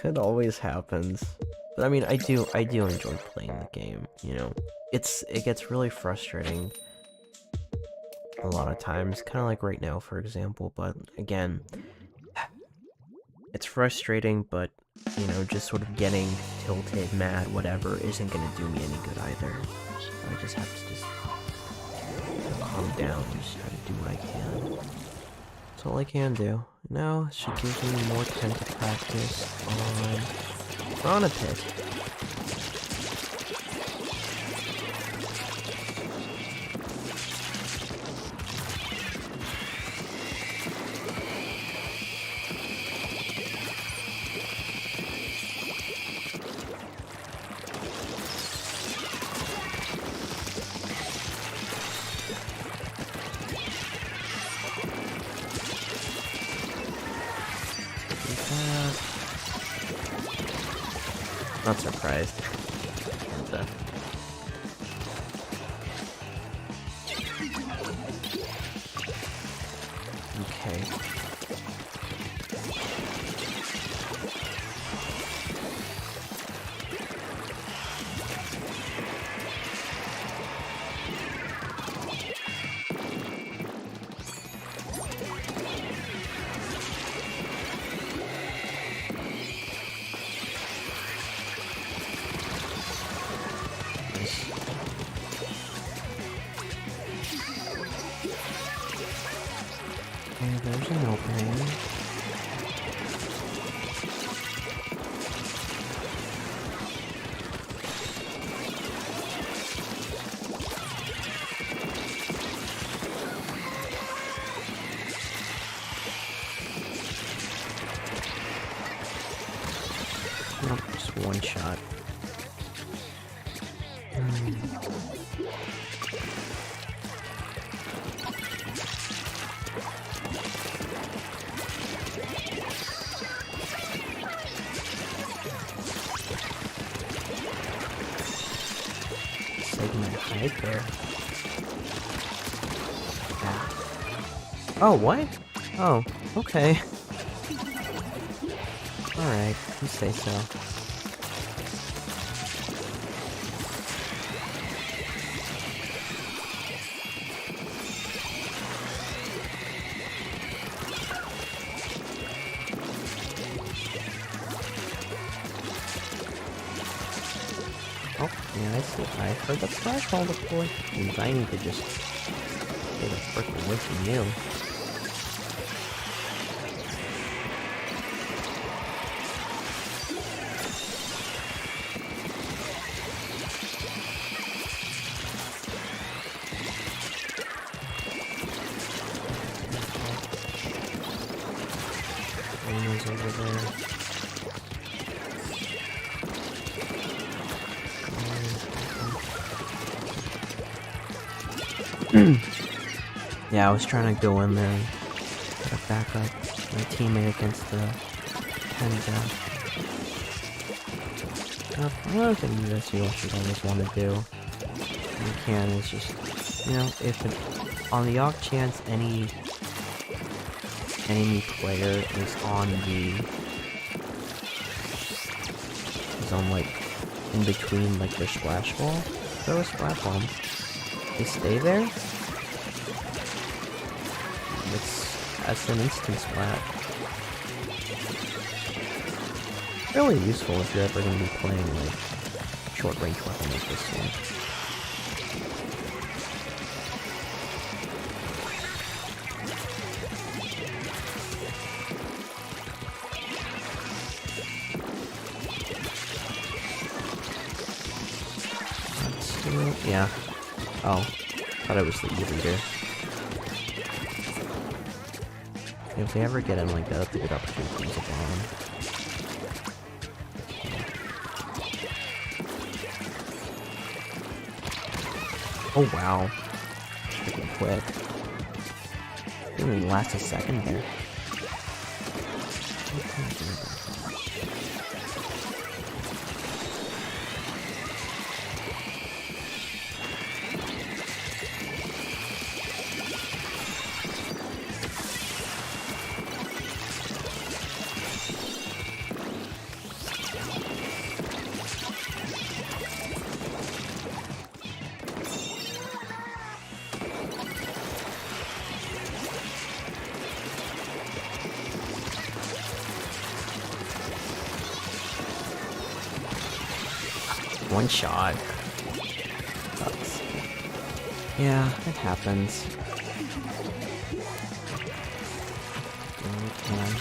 It always happens. But I mean, I do enjoy playing the game, you know. It gets really frustrating a lot of times, kind of like right now, for example, but again, it's frustrating, but, you know, just sort of getting tilted, mad, whatever, isn't gonna do me any good either. So I just have to just calm down and just try to do what I can. That's all I can do. Now, it should give me more time to practice on Piranha Pit. Not surprised. Okay. Okay, there's an opening. Nope, just one shot. Segment right there. Yeah. Oh, what? Oh, okay. Alright, you say so. Oh, yeah, I see. I heard the flash ball deploy. Means I need to just get a freaking away from you. Rena's over there. Yeah, I was trying to go in there and try to back up my teammate against the Panda. Another thing that you should always want to do, when you can, is just, you know, if on the off chance any enemy player is on like in between like their splash wall, throw a splash bomb. They stay there. That's an instant splat. Really useful if you're ever going to be playing like short range weapon like this one. Yeah. Oh, thought it was the E-leader. If they ever get him like that, that's a good opportunity to use a bomb. Oh wow. Freaking quick. Didn't even last a second there. one shot. Sucks. Yeah, it happens. We can.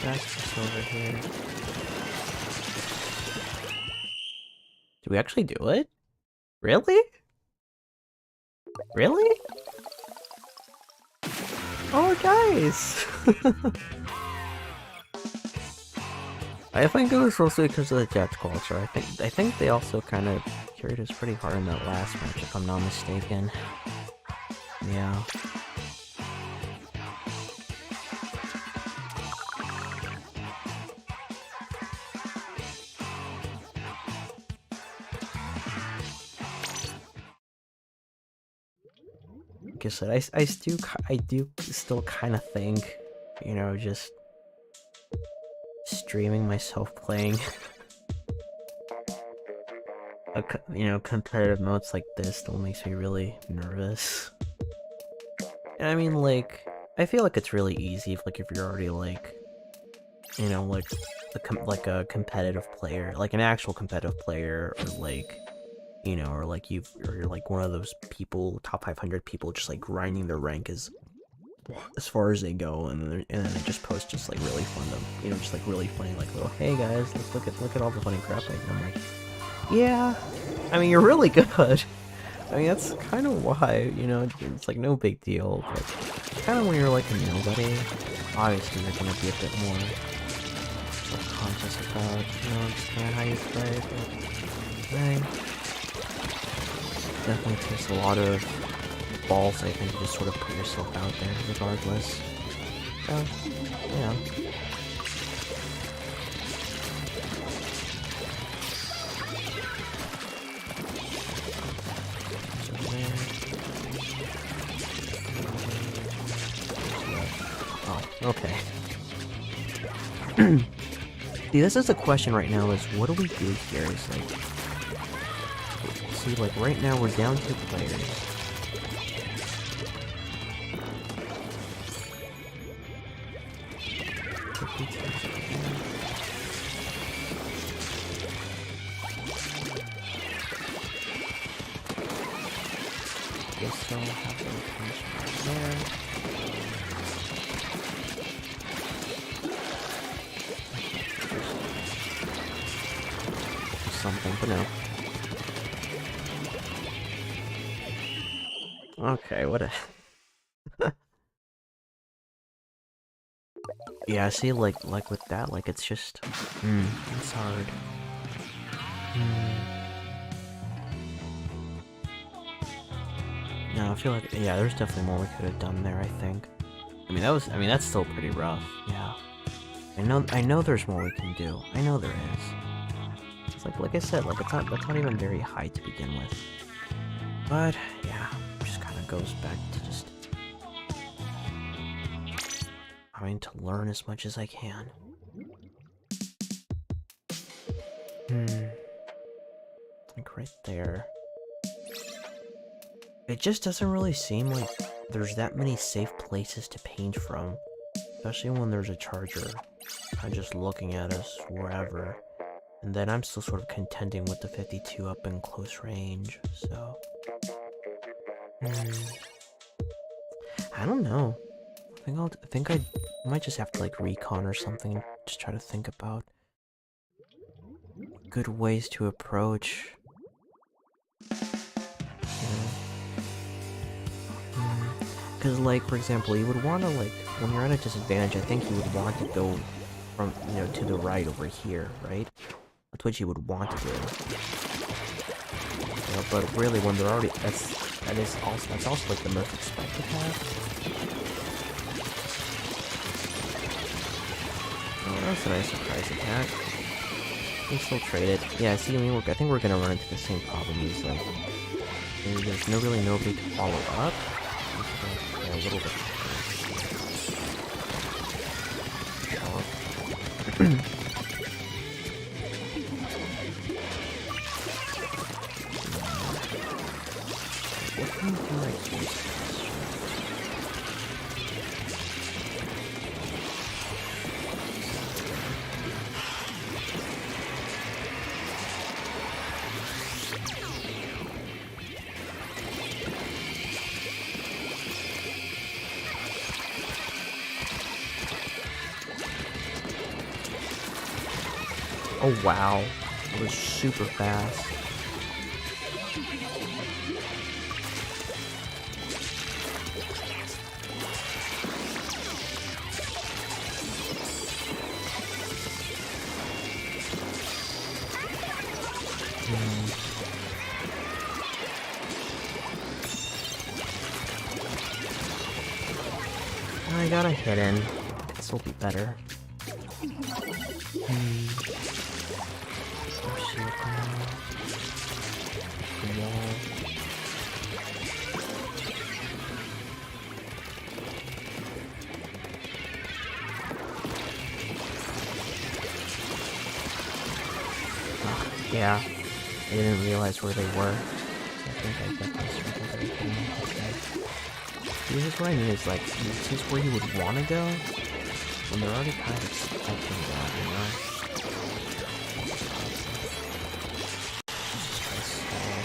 That's over here. Did we actually do it? Really? Really? Oh, nice! I think it was mostly because of the Jets culture. I think they also kind of carried us pretty hard in that last match, if I'm not mistaken. Yeah. Like I said, I do still kind of think, you know, just streaming myself playing, you know, competitive modes like this still makes me really nervous. And I mean, like, I feel like it's really easy if you're already like, you know, like a competitive player, like an actual competitive player, or like, you know, or like you're like one of those people, top 500 people, just like grinding their rank as far as they go, and then they just post just like really fun, you know, just like really funny, like little, hey guys, let's look at all the funny crap I do. I'm like, yeah, I mean, you're really good. I mean, that's kind of why, you know, it's like no big deal, but kind of when you're like a nobody, obviously you're gonna be a bit more self-conscious about, you know, understand how you play, but right. Definitely takes a lot of balls, I think, to just sort of put yourself out there, regardless. So, yeah. Oh, okay. See, this is a question right now, is what do we do here? Is like, see, like right now we're down 2 players. Guess I'll have to finish right there. Something, but no. Okay, what a... Yeah, see, like with that, like, it's just... it's hard. No, I feel like... Yeah, there's definitely more we could have done there, I think. I mean, that's still pretty rough, yeah. I know there's more we can do. I know there is. It's like I said, like, that's not even very high to begin with. But, yeah, it just kind of goes back to just... trying to learn as much as I can. Like right there. It just doesn't really seem like there's that many safe places to paint from. Especially when there's a charger kind of just looking at us wherever. And then I'm still sort of contending with the 52 up in close range, so... I don't know. I think I might just have to like recon or something and just try to think about good ways to approach. Because like, for example, you would want to like, when you're at a disadvantage, I think you would want to go from, you know, to the right over here, right? That's what you would want to do. You know, but really when they're already, that's also like the most expected path. Oh, that's a nice surprise attack. We still trade it. Yeah, see, I think we're gonna run into the same problem as like, there's really nobody to follow up. Yeah, a little bit. What can we do right here? Oh wow, it was super fast. I got a hidden. This will be better. Yeah, I didn't realize where they were. I think I get this right there. This is what I mean, is like, this is where you would want to go, when they're already kind of expecting that, you know? Just try to stall.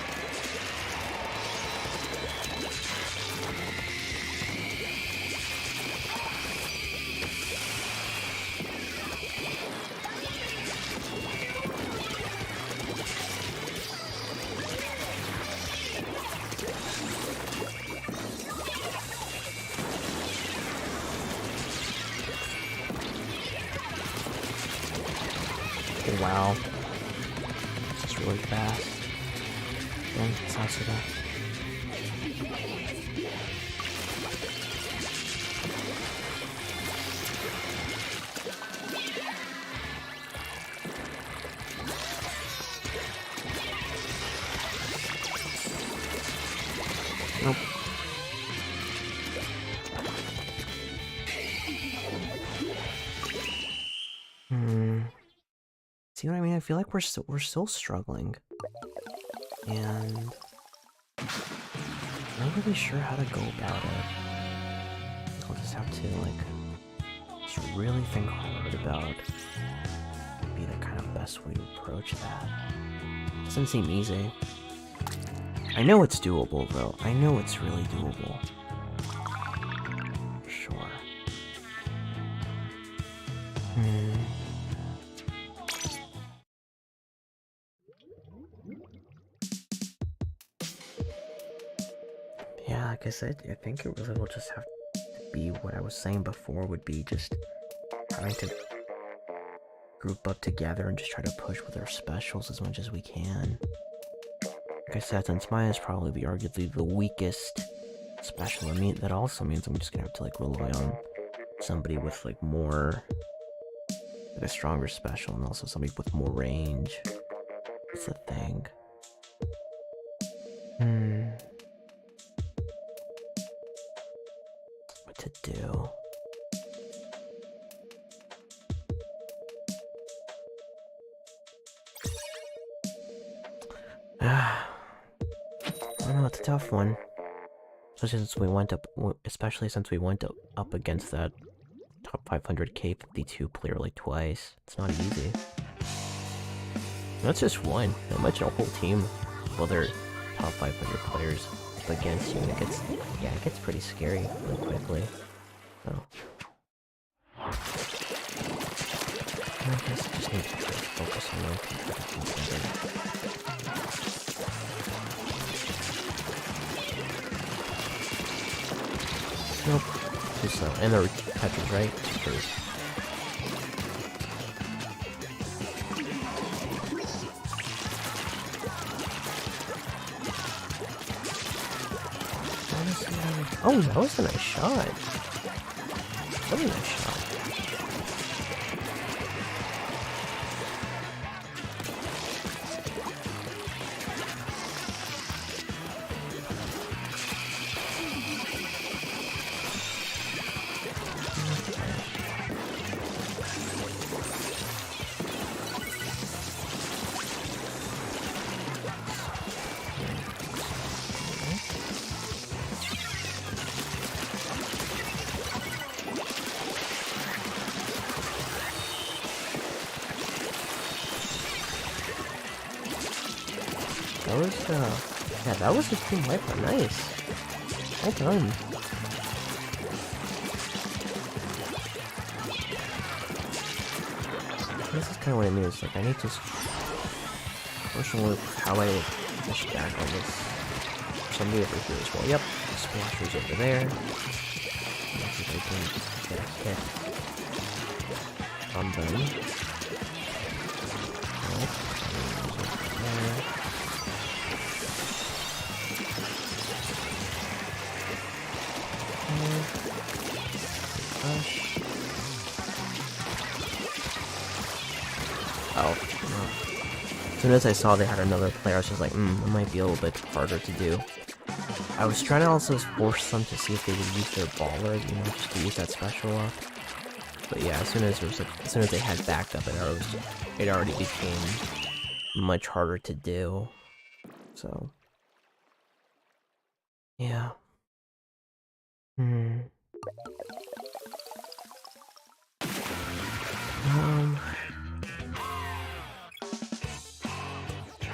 Wow. This is really fast. Dang, it's not so bad. Nope. See what I mean? I feel like we're still struggling, and I'm not really sure how to go about it. I'll just have to just really think hard about what would be the kind of best way to approach that. It doesn't seem easy. I know it's doable though. I know it's really doable. For sure. Yeah, like I said, I think it really will just have to be what I was saying before, would be just trying to group up together and just try to push with our specials as much as we can. Like I said, since mine is probably arguably the weakest special, that also means I'm just gonna have to rely on somebody with more, a stronger special, and also somebody with more range. That's the thing. What to do? I don't know, it's a tough one. Especially since we went up against that top 500 K52 player twice. It's not easy. That's just one. Not much a whole team of other top 500 players up against you. It gets pretty scary really quickly. So I guess I just need to try to focus on one thing. Nope. Too slow. And the touches, right? Oh, that was a nice shot. Really nice shot. yeah, that was a team wipeout. Nice. Well done. This is kind of what I mean. It's like I need to look how I push back on this. Somebody over here as well. Yep, splashers over there. Let's see if I can get a hit on them. Nope. There. Push. Oh, no. As soon as I saw they had another player, I was just like, it might be a little bit harder to do. I was trying to also force them to see if they would use their baller, you know, just to use that special up. But yeah, as soon as they had backup, it already became much harder to do. So yeah.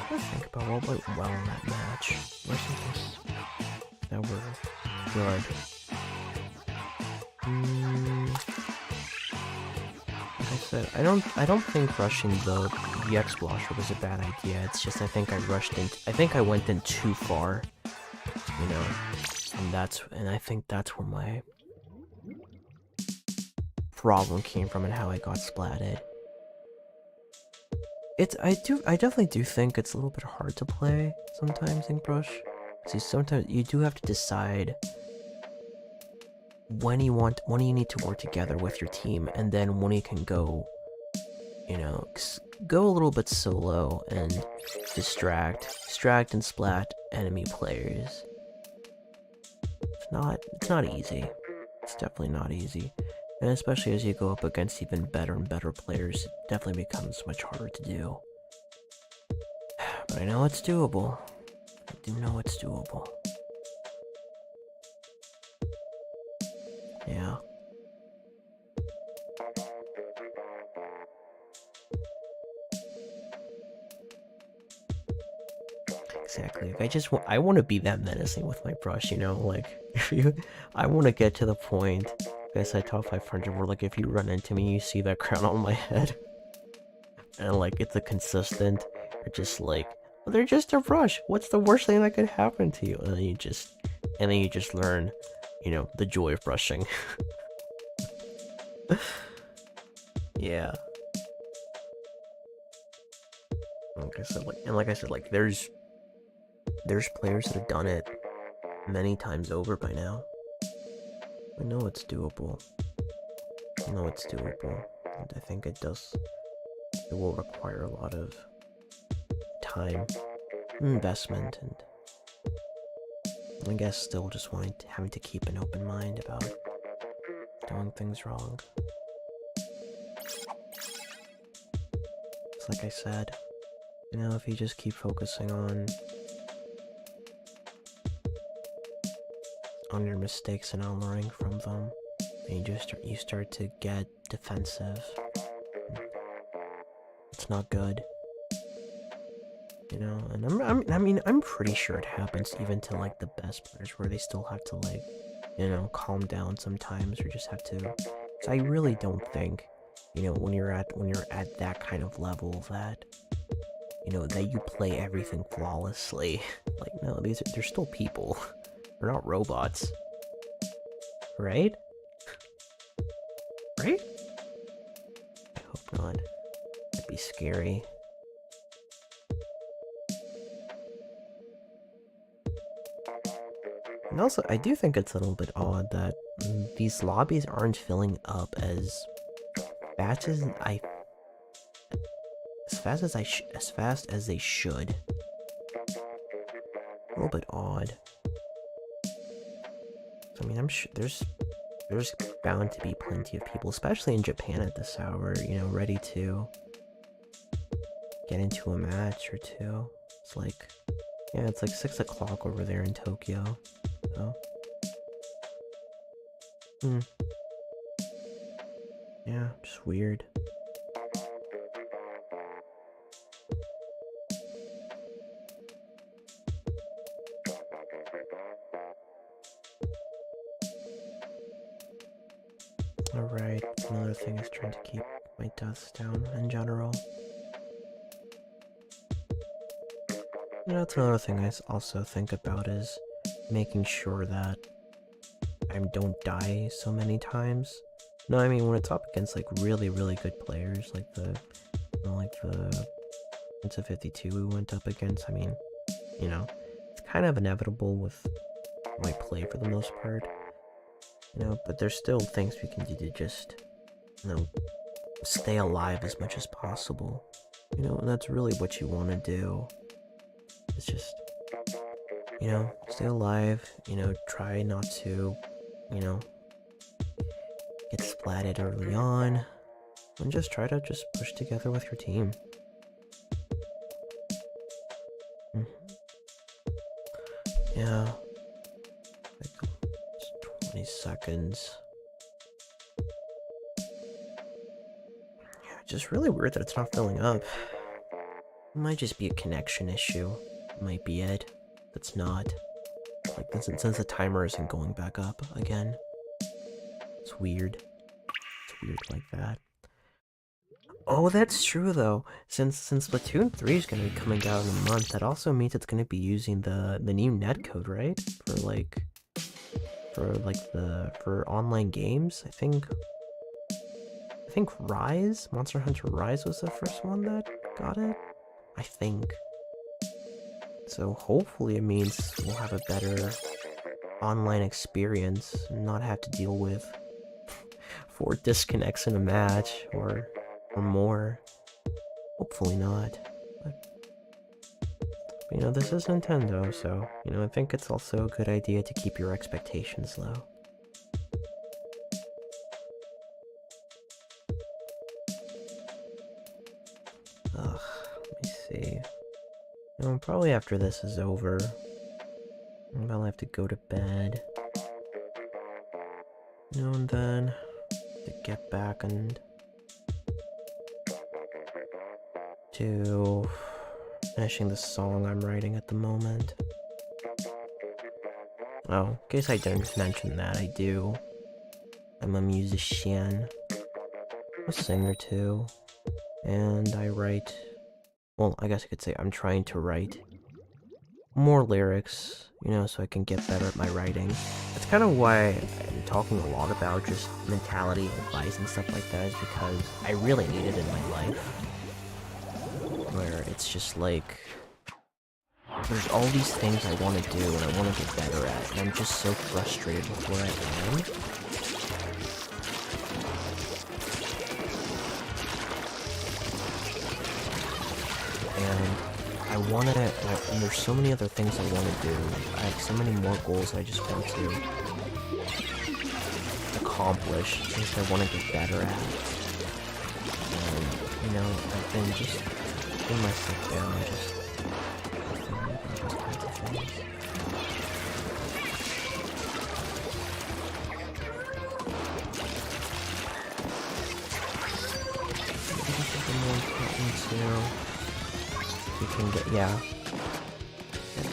Let's think about what went well in that match. Wasn't this that were good? Like I said, I don't think rushing the EX Blosher was a bad idea. It's just I think I went in too far, you know, and I think that's where my problem came from and how I got splatted. I definitely do think it's a little bit hard to play sometimes in Brush. See, sometimes you do have to decide when you need to work together with your team, and then when you can go, you know, go a little bit solo and distract and splat enemy players. It's not easy. It's definitely not easy. And especially as you go up against even better and better players, it definitely becomes much harder to do. But I know it's doable. I do know it's doable. Yeah. Exactly. I want to be that menacing with my brush, you know, like, I want to get to the point, as I top 500, where, like, if you run into me, you see that crown on my head, and, like, it's a consistent, or just, like, well, they're just a brush, what's the worst thing that could happen to you? And then you just learn, you know, the joy of brushing. Yeah. Like I said, there's players that have done it many times over by now. I know it's doable. And I think it will require a lot of time, investment, and I guess still just having to keep an open mind about doing things wrong. It's like I said, you know, if you just keep focusing on your mistakes and not learning from them, and you start to get defensive. It's not good, you know. And I'm pretty sure it happens even to, like, the best players, where they still have to, like, you know, calm down sometimes, or just have to. So I really don't think, you know, when you're at that kind of level, that, you know, that you play everything flawlessly. Like, no, they're still people. They're not robots. Right? Right? I hope not. That'd be scary. And also, I do think it's a little bit odd that these lobbies aren't filling up as fast as they should. A little bit odd. I mean, I'm sure there's bound to be plenty of people, especially in Japan at this hour, you know, ready to get into a match or two. It's like, yeah, it's like 6 o'clock over there in Tokyo. So, yeah, just weird. Alright, another thing is trying to keep my deaths down in general. That's another thing I also think about is making sure that I don't die so many times. No, I mean when it's up against like really good players, like the Prince of 52 we went up against. I mean, you know, it's kind of inevitable with my play for the most part. You know, but there's still things we can do to just, you know, stay alive as much as possible. You know, and that's really what you want to do. It's just, you know, stay alive, you know, try not to, you know, get splatted early on, and just try to just push together with your team. Yeah, like 20 seconds. Yeah, just really weird that it's not filling up. It might just be a connection issue. It might be it. It's not. Like, since the timer isn't going back up again. It's weird. It's weird like that. Oh, that's true though. Since Splatoon 3 is gonna be coming out in a month, that also means it's gonna be using the new netcode, right? For online games. I think Rise, Monster Hunter Rise was the first one that got it. I think. So hopefully it means we'll have a better online experience and not have to deal with 4 disconnects in a match or more. Hopefully not. But, you know, this is Nintendo, so, you know, I think it's also a good idea to keep your expectations low. Ugh, let me see. You know, probably after this is over, I'm gonna have to go to bed. You know, and then to get back and to finishing the song I'm writing at the moment. Oh, in case I didn't mention that, I'm a musician, a singer too, and I write, well, I guess I could say I'm trying to write more lyrics, you know, so I can get better at my writing. That's kind of why I'm talking a lot about just mentality, advice, and stuff like that, is because I really need it in my life. Where it's just like, there's all these things I want to do and I want to get better at, and I'm just so frustrated with where I am. And I want to, and there's so many other things I want to do. I have so many more goals I just want to accomplish, things I want to get better at. And, you know, I've been just putting myself down and just those kinds of things. I think something more important too. We can get, yeah.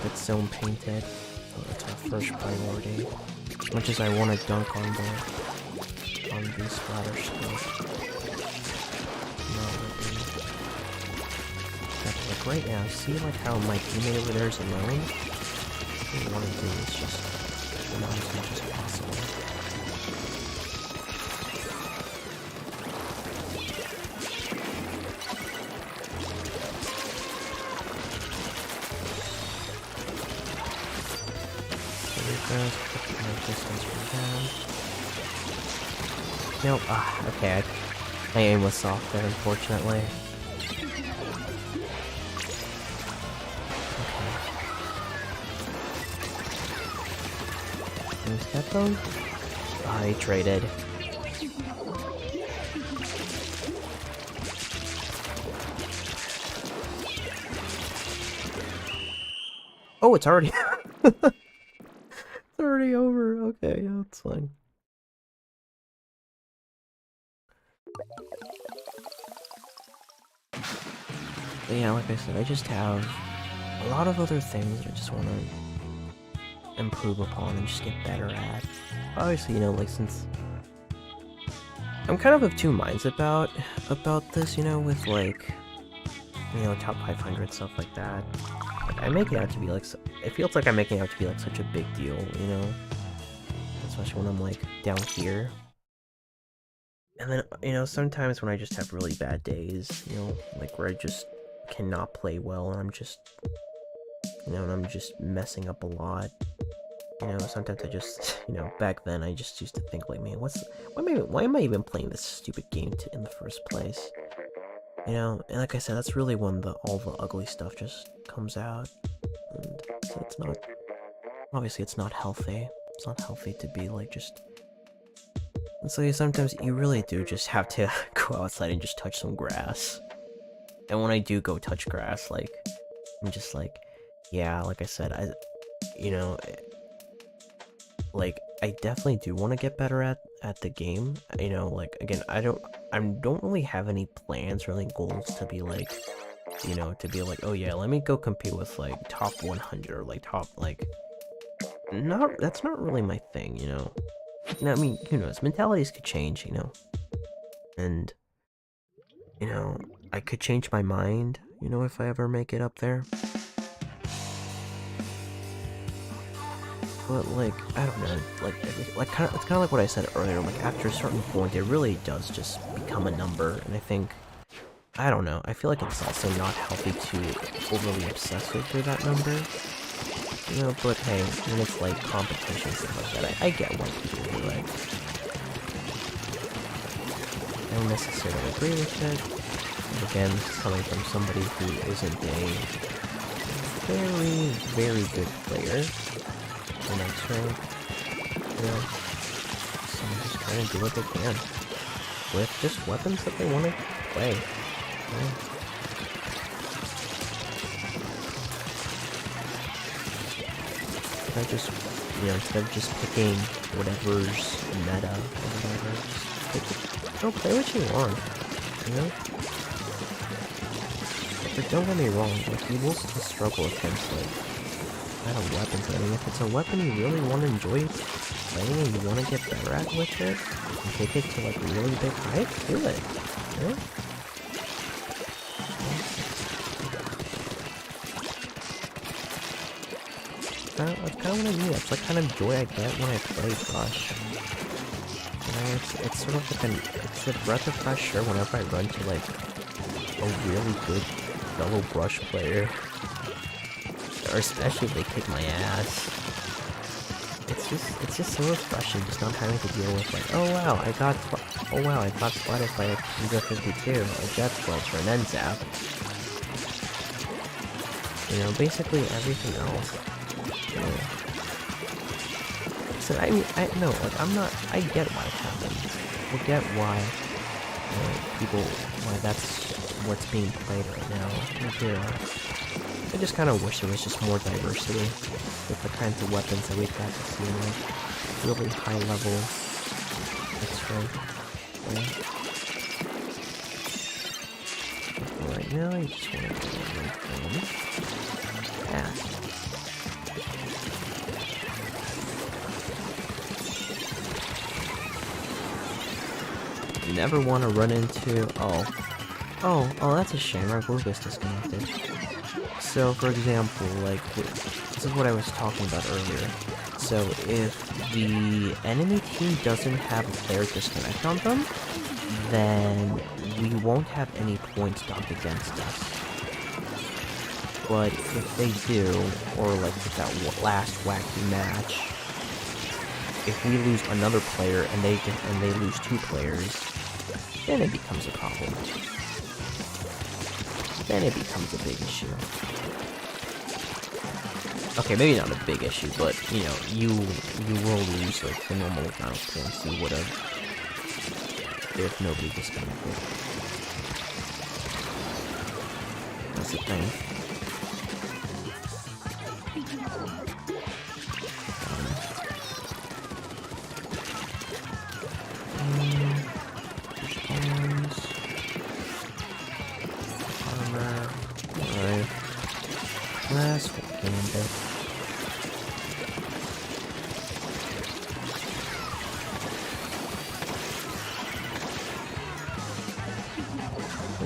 Get zone painted. So that's our first priority. As much as I want to dunk on the splatter stuff. Like right now, see like how my teammate over there is alone? What I want to do is just not as much as possible. There we go, put my distance from them. Nope, okay, my aim was soft there, unfortunately. Headphone? I traded. Oh, it's already it's already over. Okay, yeah, it's fine. But yeah, like I said, I just have a lot of other things I just want to improve upon and just get better at. Obviously, you know, like since I'm kind of two minds about this, you know, with like, you know, top 500 stuff like that. Like, I make it out to be like, it feels like I'm making it out to be like such a big deal, you know, especially when I'm like down here. And then, you know, sometimes when I just have really bad days, you know, like where I just cannot play well, and I'm just, you know, and I'm just messing up a lot. You know, sometimes I just, you know, back then I just used to think like, man, why am I even playing this stupid game in the first place? You know, and like I said, that's really when all the ugly stuff just comes out, and so it's not, obviously it's not healthy. It's not healthy to be like just. And so sometimes you really do just have to go outside and just touch some grass. And when I do go touch grass, like, I'm just like, yeah, like I said, you know, like, I definitely do want to get better at the game. You know, like, again, I don't really have any plans or any goals to be like, you know, to be like, oh yeah, let me go compete with like top 100 or like top, like, that's not really my thing, you know. I mean, who knows? Mentalities could change, you know. And, you know, I could change my mind, you know, if I ever make it up there. But, like, I don't know, it's kind of like what I said earlier, like, after a certain point, it really does just become a number, and I think, I don't know, I feel like it's also not healthy to overly obsess over that number. You know, but hey, when it's like competition stuff like that, I get why people do it. I don't necessarily agree with it. And again, this is coming from somebody who isn't a very, very good player in X-Ray. You know, so I'm just trying to do what they can with just weapons that they want to play. You know? I just, you know, instead of just picking whatever's meta or whatever, just play what you want, you know? But don't get me wrong, like, you will still struggle against, like, meta weapons. I mean, if it's a weapon you really want to enjoy playing and you want to get better at with it, and take it to, like, really big heights, do it, you know? That's kind of what I mean. It's like kind of joy I get when I play Rush. You know, it's sort of like it's a breath of fresh air whenever I run to like a really good fellow Rush player, or especially if they kick my ass. It's just so refreshing, just not having to deal with like, oh wow, I got spotted by a Ego 52, a Jet Fletch, or an N-Zap. You know, basically everything else. Yeah. So I mean, I get why it happens. I get why, why that's what's being played right now. I just kind of wish there was just more diversity with the kinds of weapons that we've got to see in like really high level X-Ray. Yeah. Right now, I just want to go over and yeah. You never want to run into... Oh, that's a shame. Our group is disconnected. So, for example, like, this is what I was talking about earlier. So, if the enemy team doesn't have a player disconnect on them, then we won't have any points docked against us. But if they do, or like with that last wacky match, if we lose another player and they lose 2 players, then it becomes a problem. Then it becomes a big issue. Okay, maybe not a big issue, but you know, you will lose like the normal amount of points you would have if nobody disconnected. That's the thing. Last gambit.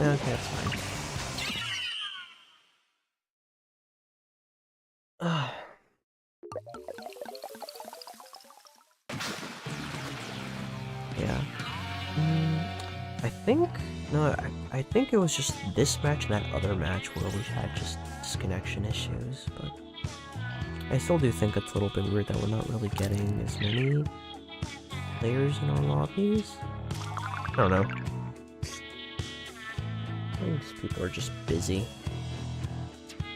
Okay, that's fine. Yeah. I think... No, I think it was just this match and that other match where we had just disconnection issues, but... I still do think it's a little bit weird that we're not really getting as many players in our lobbies. I don't know. Maybe just people are just busy.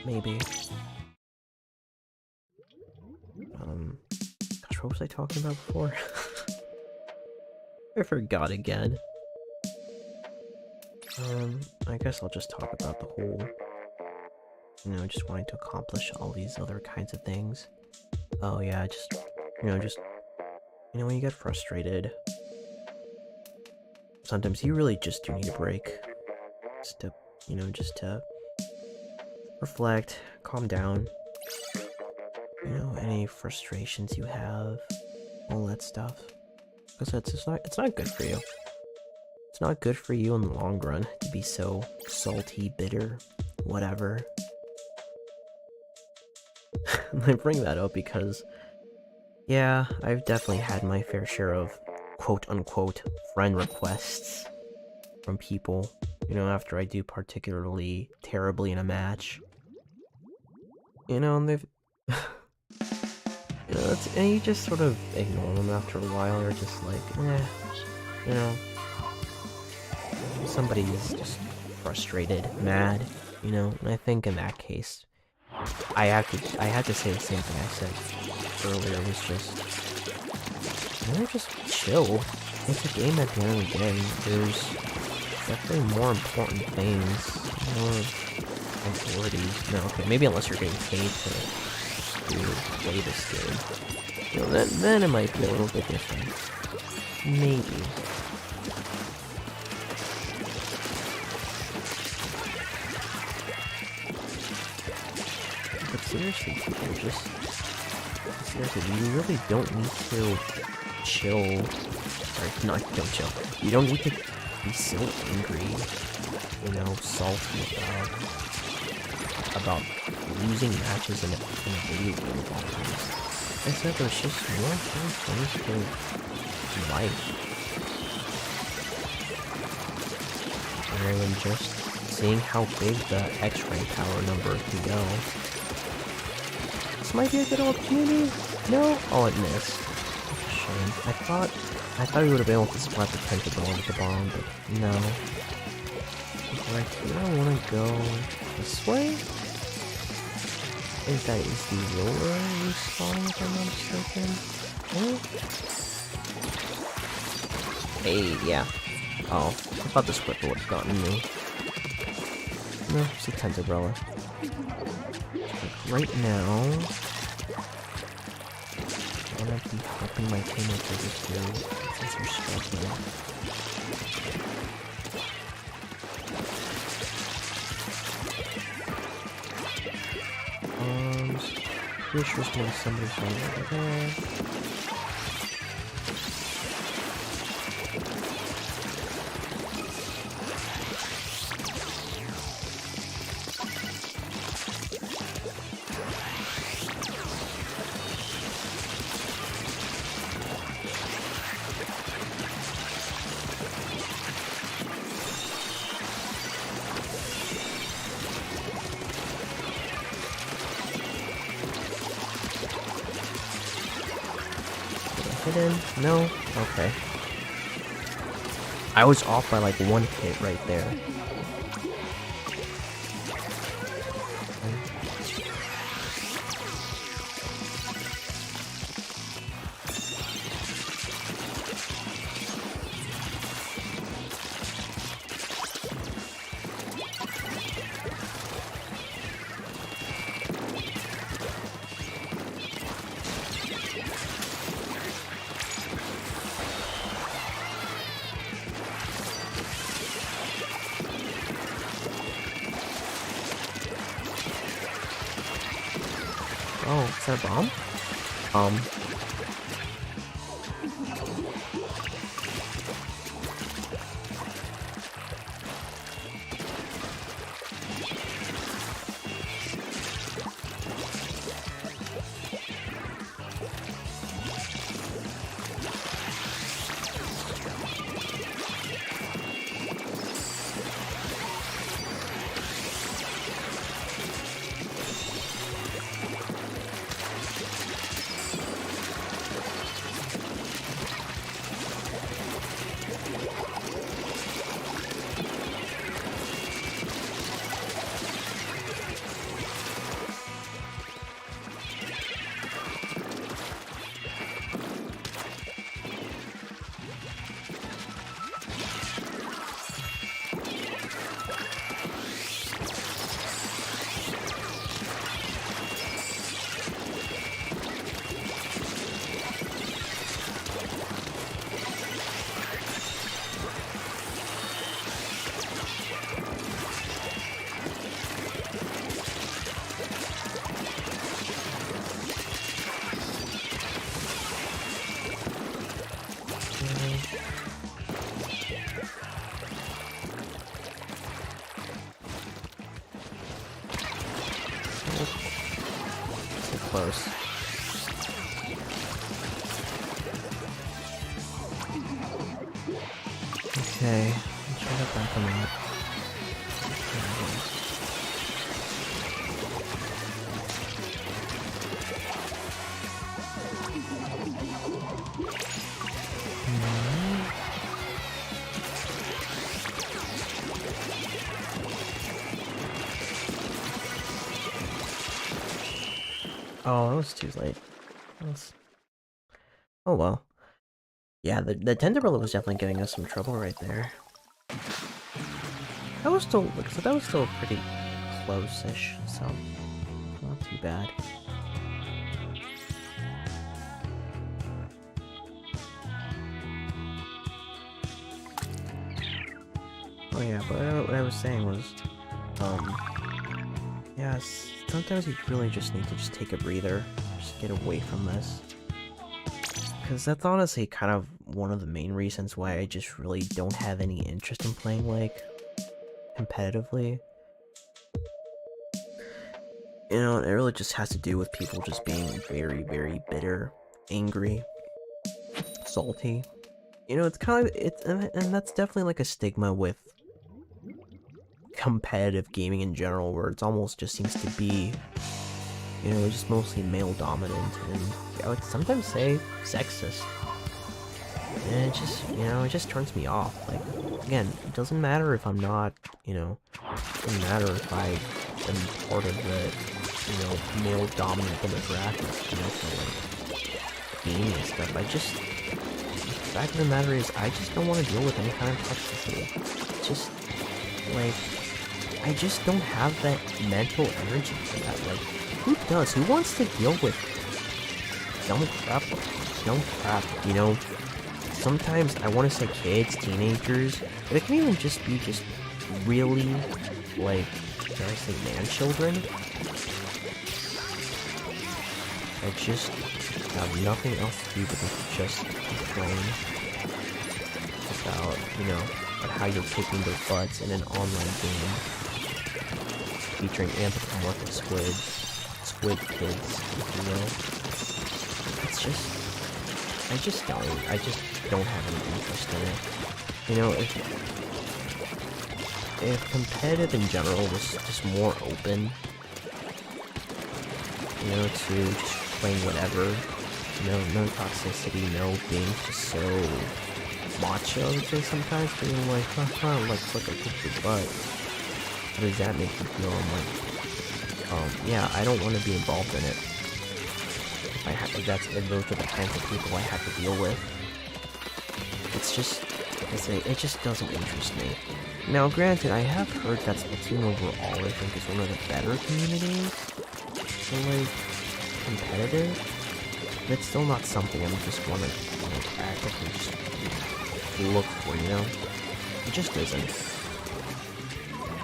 Maybe. Gosh, what was I talking about before? I forgot again. I guess I'll just talk about the whole, just wanting to accomplish all these other kinds of things. Oh yeah, when you get frustrated, sometimes you really just do need a break. Just to reflect, calm down. Any frustrations you have, all that stuff. Because it's not good for you. It's not good for you in the long run to be so salty, bitter, whatever. I bring that up because, yeah, I've definitely had my fair share of quote-unquote friend requests from people, after I do particularly terribly in a match. And they've... and you just sort of ignore them after a while, or just like, somebody is just frustrated, mad, and I think in that case, I had to say the same thing I said earlier, was just chill. It's a game at the end of the day. There's definitely more important things, more priorities. No, okay, maybe unless you're getting paid to play this game. Then it might be a little bit different. Maybe. But seriously, people seriously, you really don't need to chill. Sorry, don't chill. You don't need to be so angry, salty about losing matches in a video game. I said there's just more important things to life. Rather than just seeing how big the X-rank power number can go. This might be a good opportunity. No? Oh, it missed. Shame. I thought we would have been able to splat the pentagon with the bomb, but no. But I think I want to go this way. I think that is the lower respawn, if I'm not mistaken. Oh. Hey, yeah. Oh, I thought the Squipper would have gotten me. No, it's a Tentacrella. Right now, I'm gonna be helping my teammates over here since they're struggling. Pretty sure there's gonna be somebody somewhere over there. In? No? Okay. I was off by like one hit right there. Oh, is that a bomb? So close. Okay, let's try to back him up. Oh, it was too late. Oh well. Yeah, the Tenderbrella was definitely getting us some trouble right there. That was still pretty close-ish, so not too bad. Oh yeah, but what I was saying was, yeah, sometimes you really just need to just take a breather, just get away from this. Because that's honestly kind of one of the main reasons why I just really don't have any interest in playing, like, competitively. You know, it really just has to do with people just being very, very bitter, angry, salty. You know, it's kind of, and that's definitely like a stigma with competitive gaming in general, where it's almost just seems to be, you know, just mostly male dominant, and I would sometimes say sexist. And it just, you know, it just turns me off. Like, again, it doesn't matter if I'm not, you know, it doesn't matter if I am part of the, you know, male dominant demographic, you know, for like gaming and stuff. The fact of the matter is, I just don't want to deal with any kind of toxicity. Just, like, I just don't have that mental energy for that. Like, who does? Who wants to deal with dumb crap, you know? Sometimes I want to say kids, teenagers, but it can even just be just really, like, dare I say man-children? I just have nothing else to do but just complain about, you know, about how you're kicking their butts in an online game featuring anthropomorphic squid kids, you know? It's just, I just don't have any interest in it. You know, if competitive in general was just more open, you know, to just playing whatever, you know, no toxicity, no being just so macho, I would say sometimes, being like, haha, like, look, I kicked your butt. How does that make you feel? I'm like, yeah, I don't want to be involved in it. If those are the kinds of people I have to deal with. It's just, like I say, it just doesn't interest me. Now, granted, I have heard that Splatoon overall, I think, is one of the better communities for, like, competitive. But it's still not something I'm just want to actively just look for, you know? It just isn't.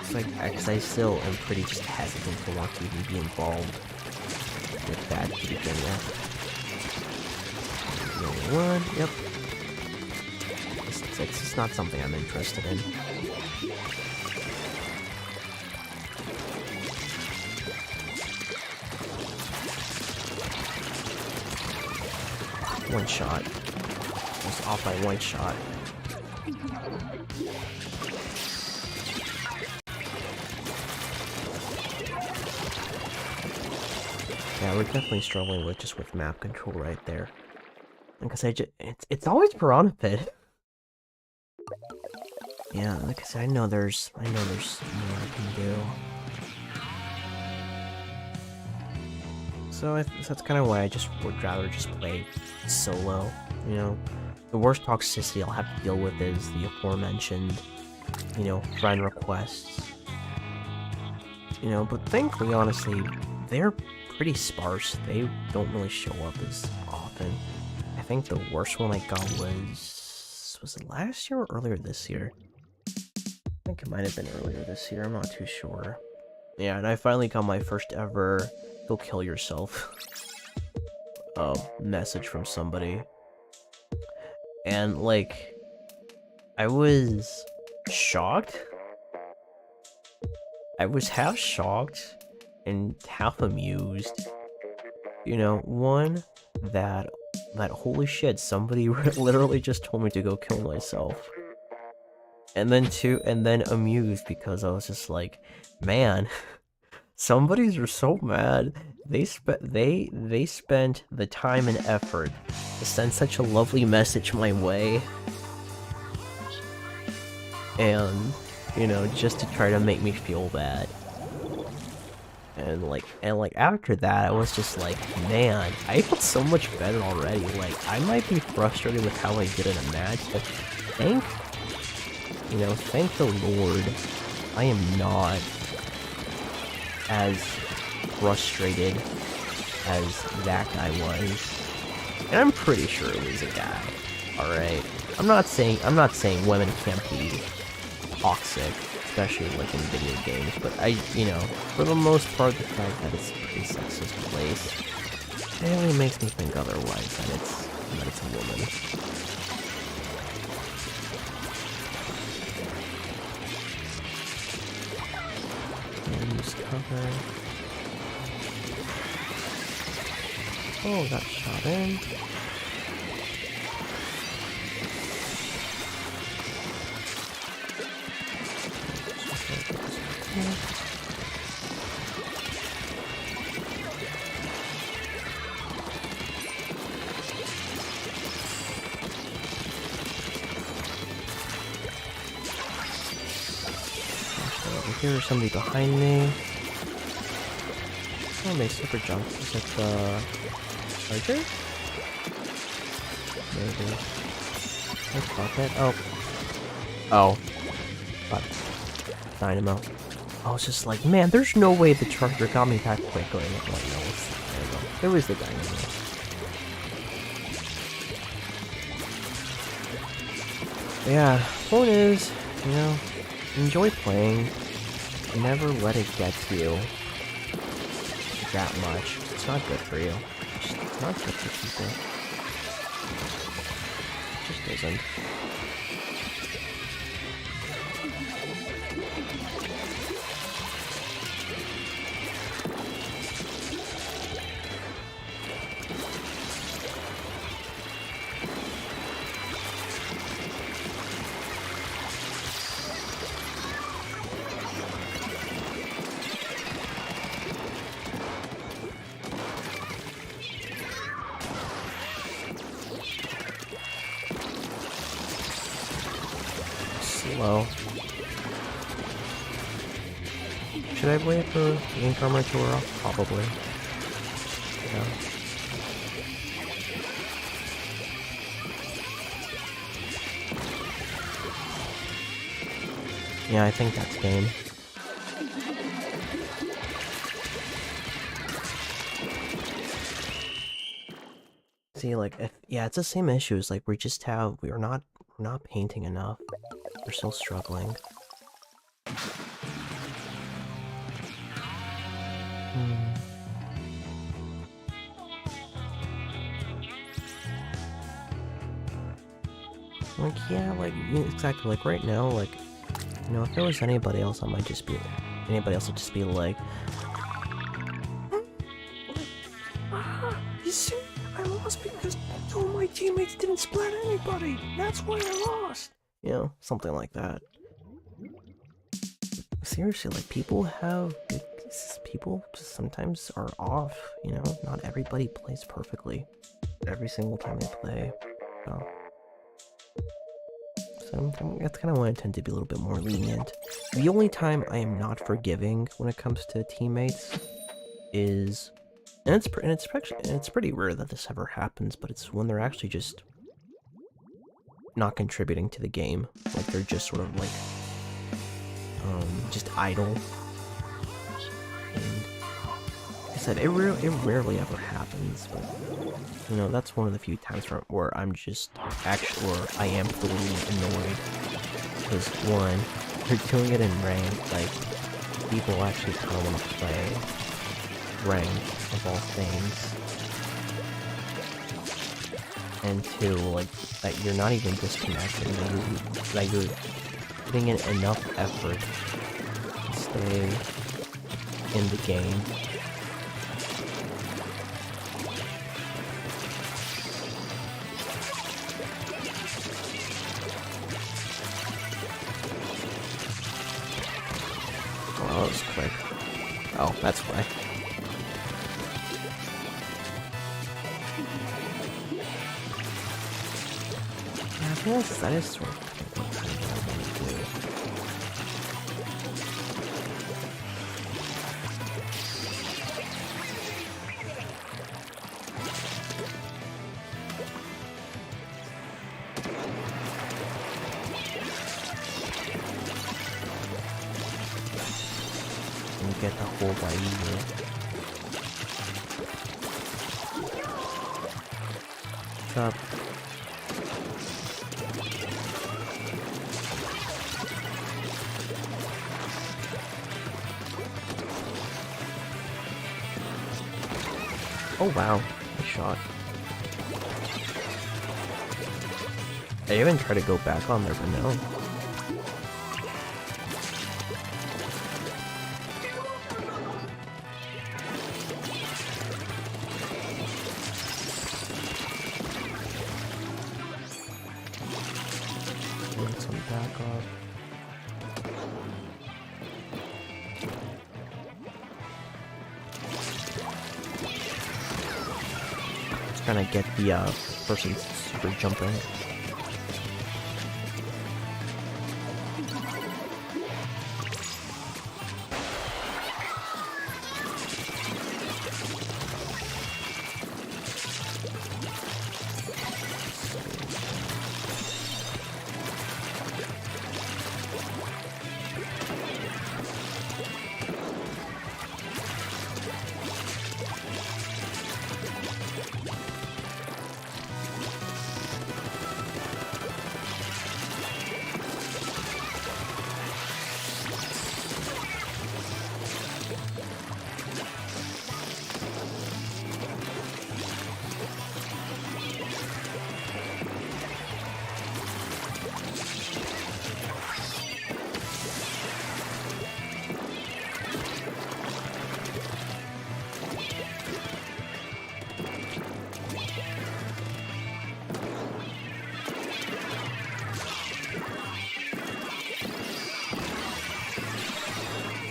It's like, because I still am pretty just hesitant to want to even be involved with that to begin with. One, yep. It's just not something I'm interested in. One shot. I was off by one shot. Yeah, we're definitely struggling with map control right there. Because it's always Piranha Pit. Yeah, like I said, I know there's more I can do. So that's kind of why I just would rather just play solo. You know, the worst toxicity I'll have to deal with is the aforementioned, you know, friend requests. You know, but thankfully, honestly, they're pretty sparse. They don't really show up as often. I think the worst one I got was it last year or earlier this year? I think it might have been earlier this year, I'm not too sure. Yeah, and I finally got my first ever "go kill yourself" message from somebody. And, like, I was shocked. I was half shocked and half amused. You know, one, that holy shit, somebody literally just told me to go kill myself. And then two, and then amused because I was just like, man, somebody's are so mad. They spent the time and effort to send such a lovely message my way. And, you know, just to try to make me feel bad. And like after that, I was just like, man, I feel so much better already. Like, I might be frustrated with how I did in a match, but thank the Lord, I am not as frustrated as that guy was. And I'm pretty sure it was a guy. Alright. I'm not saying women can't be toxic, especially like in video games, but for the most part, the fact that it's a pretty sexist place, it really makes me think otherwise, that it's a woman. Use cover. Oh, got shot in. There's somebody behind me. Oh, they super jumped. Is that the charger? Maybe. Let's pop it. Oh. But dynamo. I was just like, man, there's no way the charger got me that quickly. There we go. There was the dynamo. Yeah, point is, enjoy playing. Never let it get to you that much. It's not good for you. It's not good for people. It just isn't. Slow. Should I wait for the ink armor to wear off? Probably. Yeah, I think that's game. See, like, it's the same issues. Like, we're not painting enough. We're still struggling. Like, yeah, like, exactly, like, right now, like, if there was anybody else, would just be like, you see, I lost because all my teammates didn't splat anybody. That's why I lost. Something like that. Seriously, like, people just sometimes are off, not everybody plays perfectly every single time they play. So that's kind of why I tend to be a little bit more lenient. The only time I am not forgiving when it comes to teammates is, and it's pretty rare that this ever happens, but it's when they're actually just not contributing to the game. Like, they're just sort of like just idle. And like I said, it rarely ever happens, but that's one of the few times where I'm just I am totally annoyed. Because one, you're doing it in rank, like, people actually kind of want to play rank of all things. and two, like, that you're not even disconnecting, that you're putting in enough effort to stay in the game. Oh, that was quick. Oh, that's why. Yes, that is sort of what I want to do. And get the whole bite here. What's up? Oh wow, nice shot. I even tried to go back on there, but no. Get some back off. Trying to get the person's super jumping.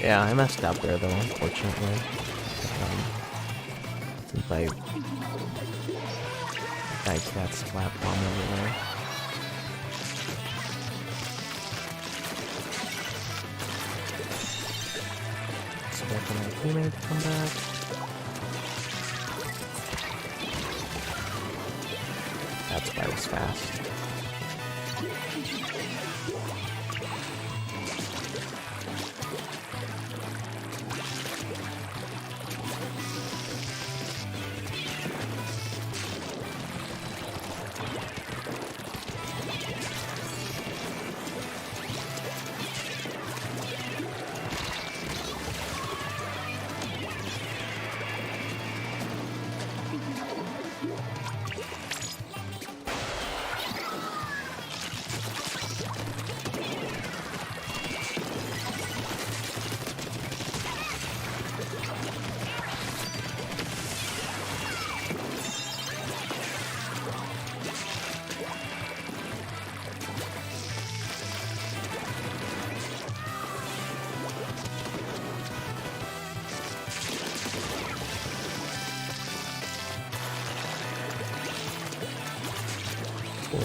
Yeah, I messed up there though, unfortunately. Since I died to that splat bomb over there. So wait for my teammate to come back. That's why I was fast. Cool.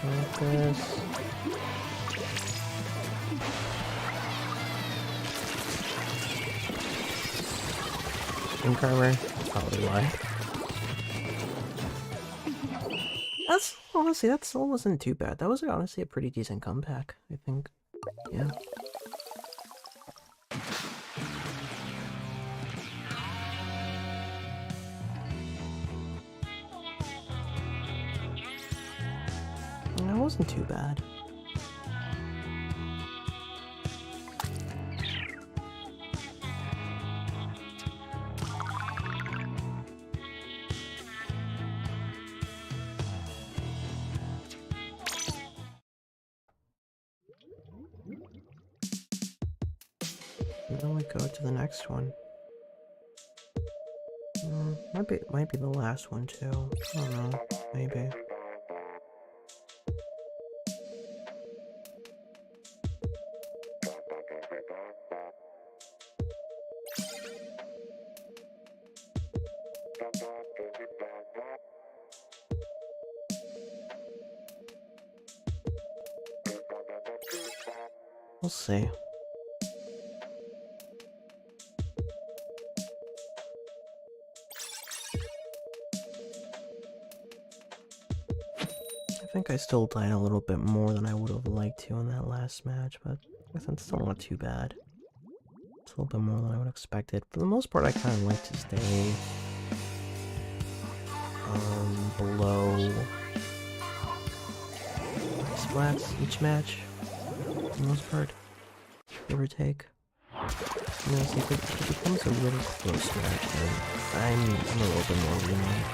Like this. Ink armor, probably why. That's honestly, that still wasn't too bad. That was honestly a pretty decent comeback, I think. Yeah. wasn't too bad. And then we go to the next one. Might be the last one too. I don't know. Maybe. We'll see. I think I still died a little bit more than I would have liked to in that last match, but I think it's still not too bad. It's a little bit more than I would have expected. For the most part, I kind of like to stay below splats each match, for the most part, give or take. You know, see, if it becomes a really close match, then I'm a little bit more lenient.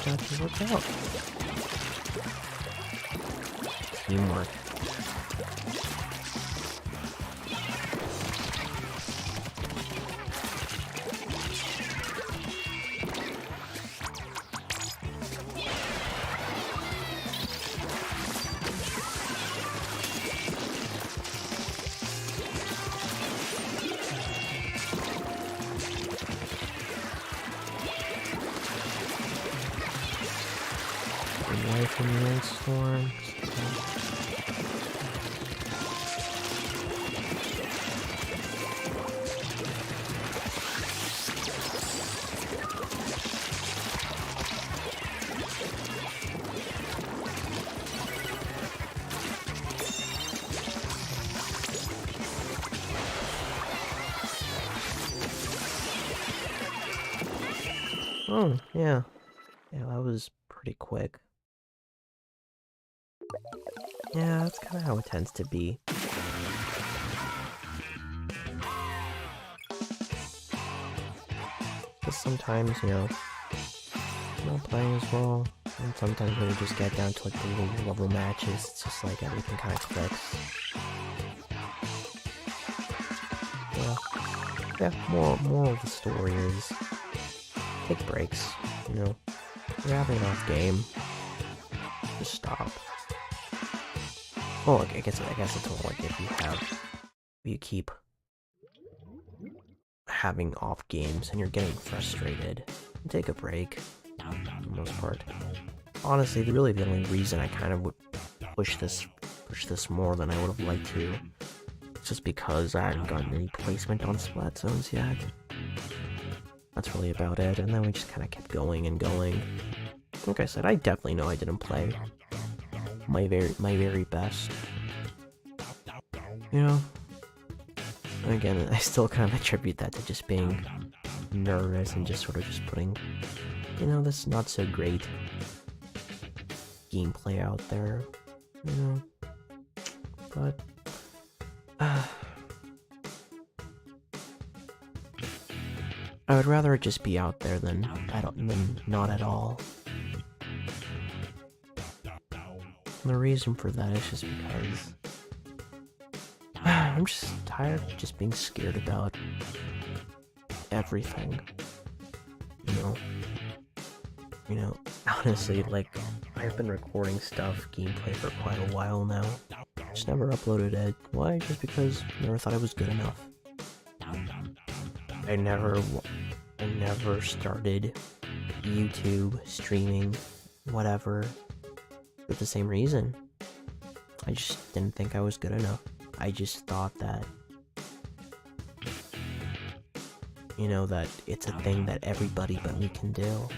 That to work out. Teamwork. Away from the rainstorm. Oh, yeah. Yeah, that was pretty quick. Yeah, that's kind of how it tends to be. But sometimes, you know, not playing as well, and sometimes when you just get down to like the lower level matches, it's just like everything kind of clicks. Yeah, more of the story is take breaks, you know. If you're having an off game, just stop. Well, I guess it's more like if you keep having off games and you're getting frustrated, take a break, for the most part. Honestly, the only reason I kind of would push this more than I would have liked to, is just because I hadn't gotten any placement on Splat Zones yet. That's really about it, and then we just kind of kept going and going. Like I said, I definitely know I didn't play my very best. You know? And again, I still kind of attribute that to just being nervous and just sort of just putting, you know, this not so great gameplay out there, you know? But I would rather it just be out there than not at all. And the reason for that is just because I'm just tired of just being scared about everything. You know, honestly, like, I've been recording gameplay for quite a while now. Just never uploaded it. Why? Just because I never thought it was good enough. I never started YouTube, streaming, whatever, for the same reason. I just didn't think I was good enough. I just thought that, you know, that it's a thing that everybody but me can do.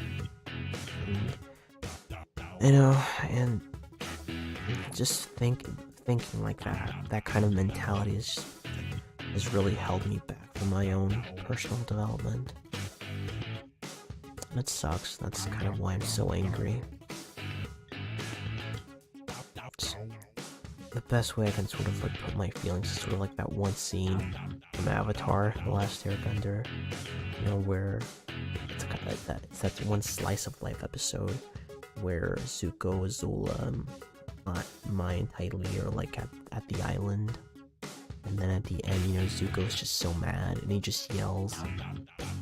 And, you know, and just thinking like that kind of mentality has really held me back from my own personal development. And it sucks. That's kind of why I'm so angry. The best way I can sort of like put my feelings is sort of like that one scene from Avatar: The Last Airbender, you know, where it's kind of like that. It's that one slice of life episode where Zuko, Azula, Mai, and Tylee are like at the island, and then at the end, you know, Zuko's just so mad and he just yells.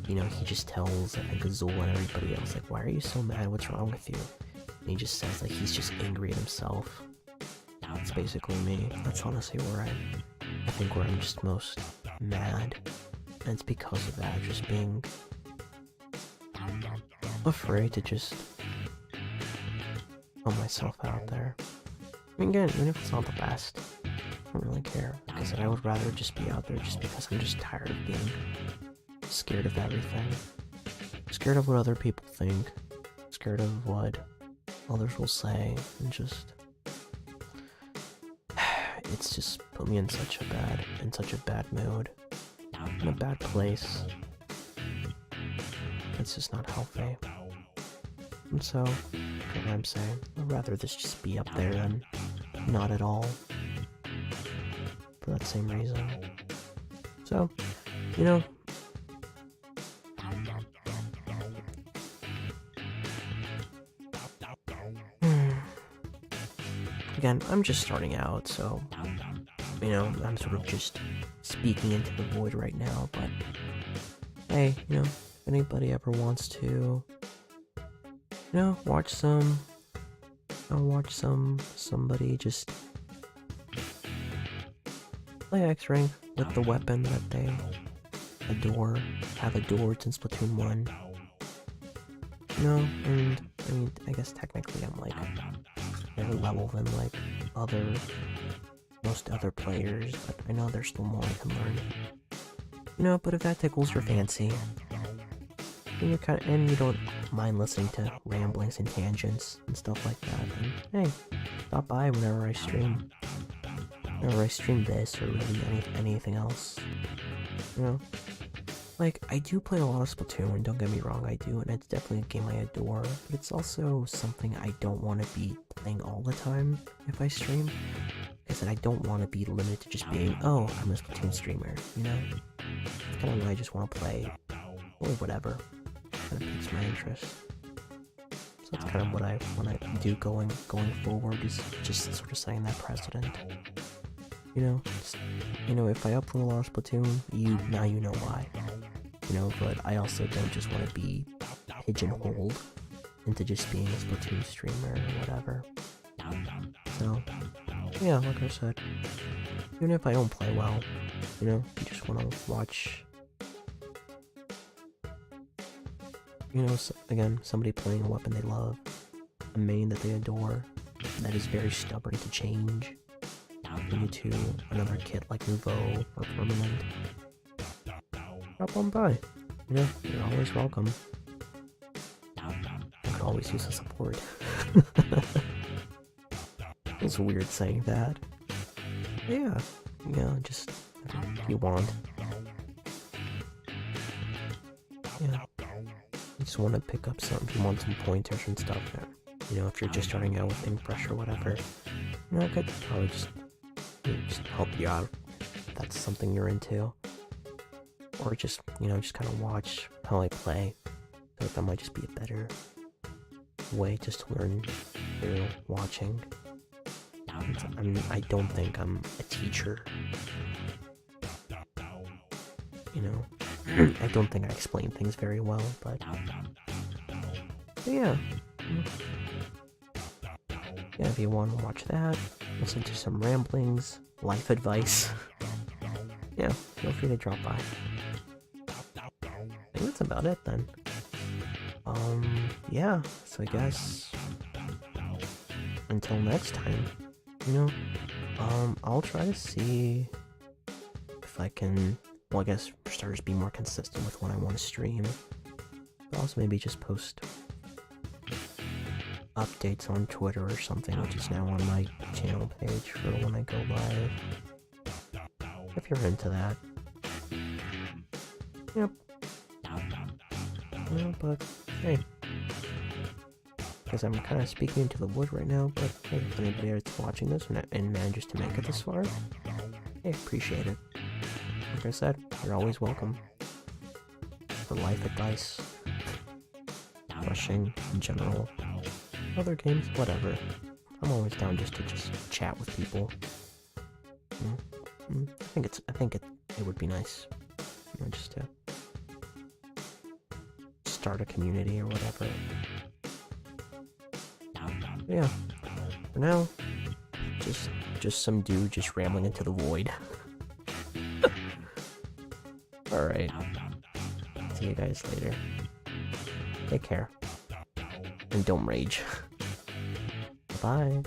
You know, he just tells, I think, Azula and everybody else, like, why are you so mad? What's wrong with you? And he just says, like, he's just angry at himself. That's basically me. That's honestly where I think where I'm just most mad. And it's because of that, just being afraid to just put myself out there. I mean, again, even if it's not the best, I don't really care. Like I said, I would rather just be out there just because I'm just tired of being scared of everything. Scared of what other people think. Scared of what others will say. And just... it's just put me in such a bad mood. In a bad place. It's just not healthy. And so, that's what I'm saying. I'd rather this just be up there than not at all. For that same reason. So, you know, again, I'm just starting out, so, you know, I'm sort of just speaking into the void right now, but, hey, you know, if anybody ever wants to, you know, watch somebody just play X-Rank with the weapon that they have adored since Splatoon 1. You know, and, I mean, I guess technically I'm, like, better level than, like, most other players, but I know there's still more I can learn. You know, but if that tickles your fancy, and you don't mind listening to ramblings and tangents and stuff like that, then, hey, stop by whenever I stream. Whenever I stream this, or really anything else. You know? Like, I do play a lot of Splatoon, don't get me wrong, I do, and it's definitely a game I adore, but it's also something I don't want to be playing all the time if I stream. Like I said, I don't want to be limited to just being, oh, I'm a Splatoon streamer, you know? It's kind of when I just want to play, or whatever. Kind of piques my interest. So that's kind of what I want to do going forward, is just sort of setting that precedent. You know, you know, if I upload a lot of Splatoon, now you know why. You know, but I also don't just want to be pigeonholed into just being a Splatoon streamer or whatever. So, yeah, like I said, even if I don't play well, you know, you just want to watch, you know, again, somebody playing a weapon they love, a main that they adore, that is very stubborn to change, into another kit like Nouveau or Permanent. Drop on by. You know, you're always welcome. I could always use the support. It's weird saying that. But yeah, just if you want. Yeah. You just want to pick up if you want some pointers and stuff. You know, if you're just starting out with Inkbrush or whatever, you know, I could probably just help you out if that's something you're into. Or just, you know, just kind of watch how I play. So that might just be a better way just to learn through watching. I mean, I don't think I'm a teacher. You know, I don't think I explain things very well, but yeah. Yeah, if you want to watch that, listen to some ramblings, life advice, yeah, feel free to drop by. I think that's about it then. Yeah, so I guess until next time, you know, I'll try to see if I can, well, I guess for starters, be more consistent with when I want to stream. But also maybe just post updates on Twitter or something, which is now on my channel page for when I go live. If you're into that. Yep. Yeah, but hey. Because I'm kind of speaking into the wood right now, but hey, if anybody that's watching this and manages to make it this far, hey, appreciate it. Like I said, you're always welcome. For life advice, rushing in general, other games, whatever. I'm always down just to chat with people. I think it would be nice, you know, just to start a community or whatever. But yeah, for now, just some dude just rambling into the void. Alright, see you guys later. Take care, and don't rage. Bye.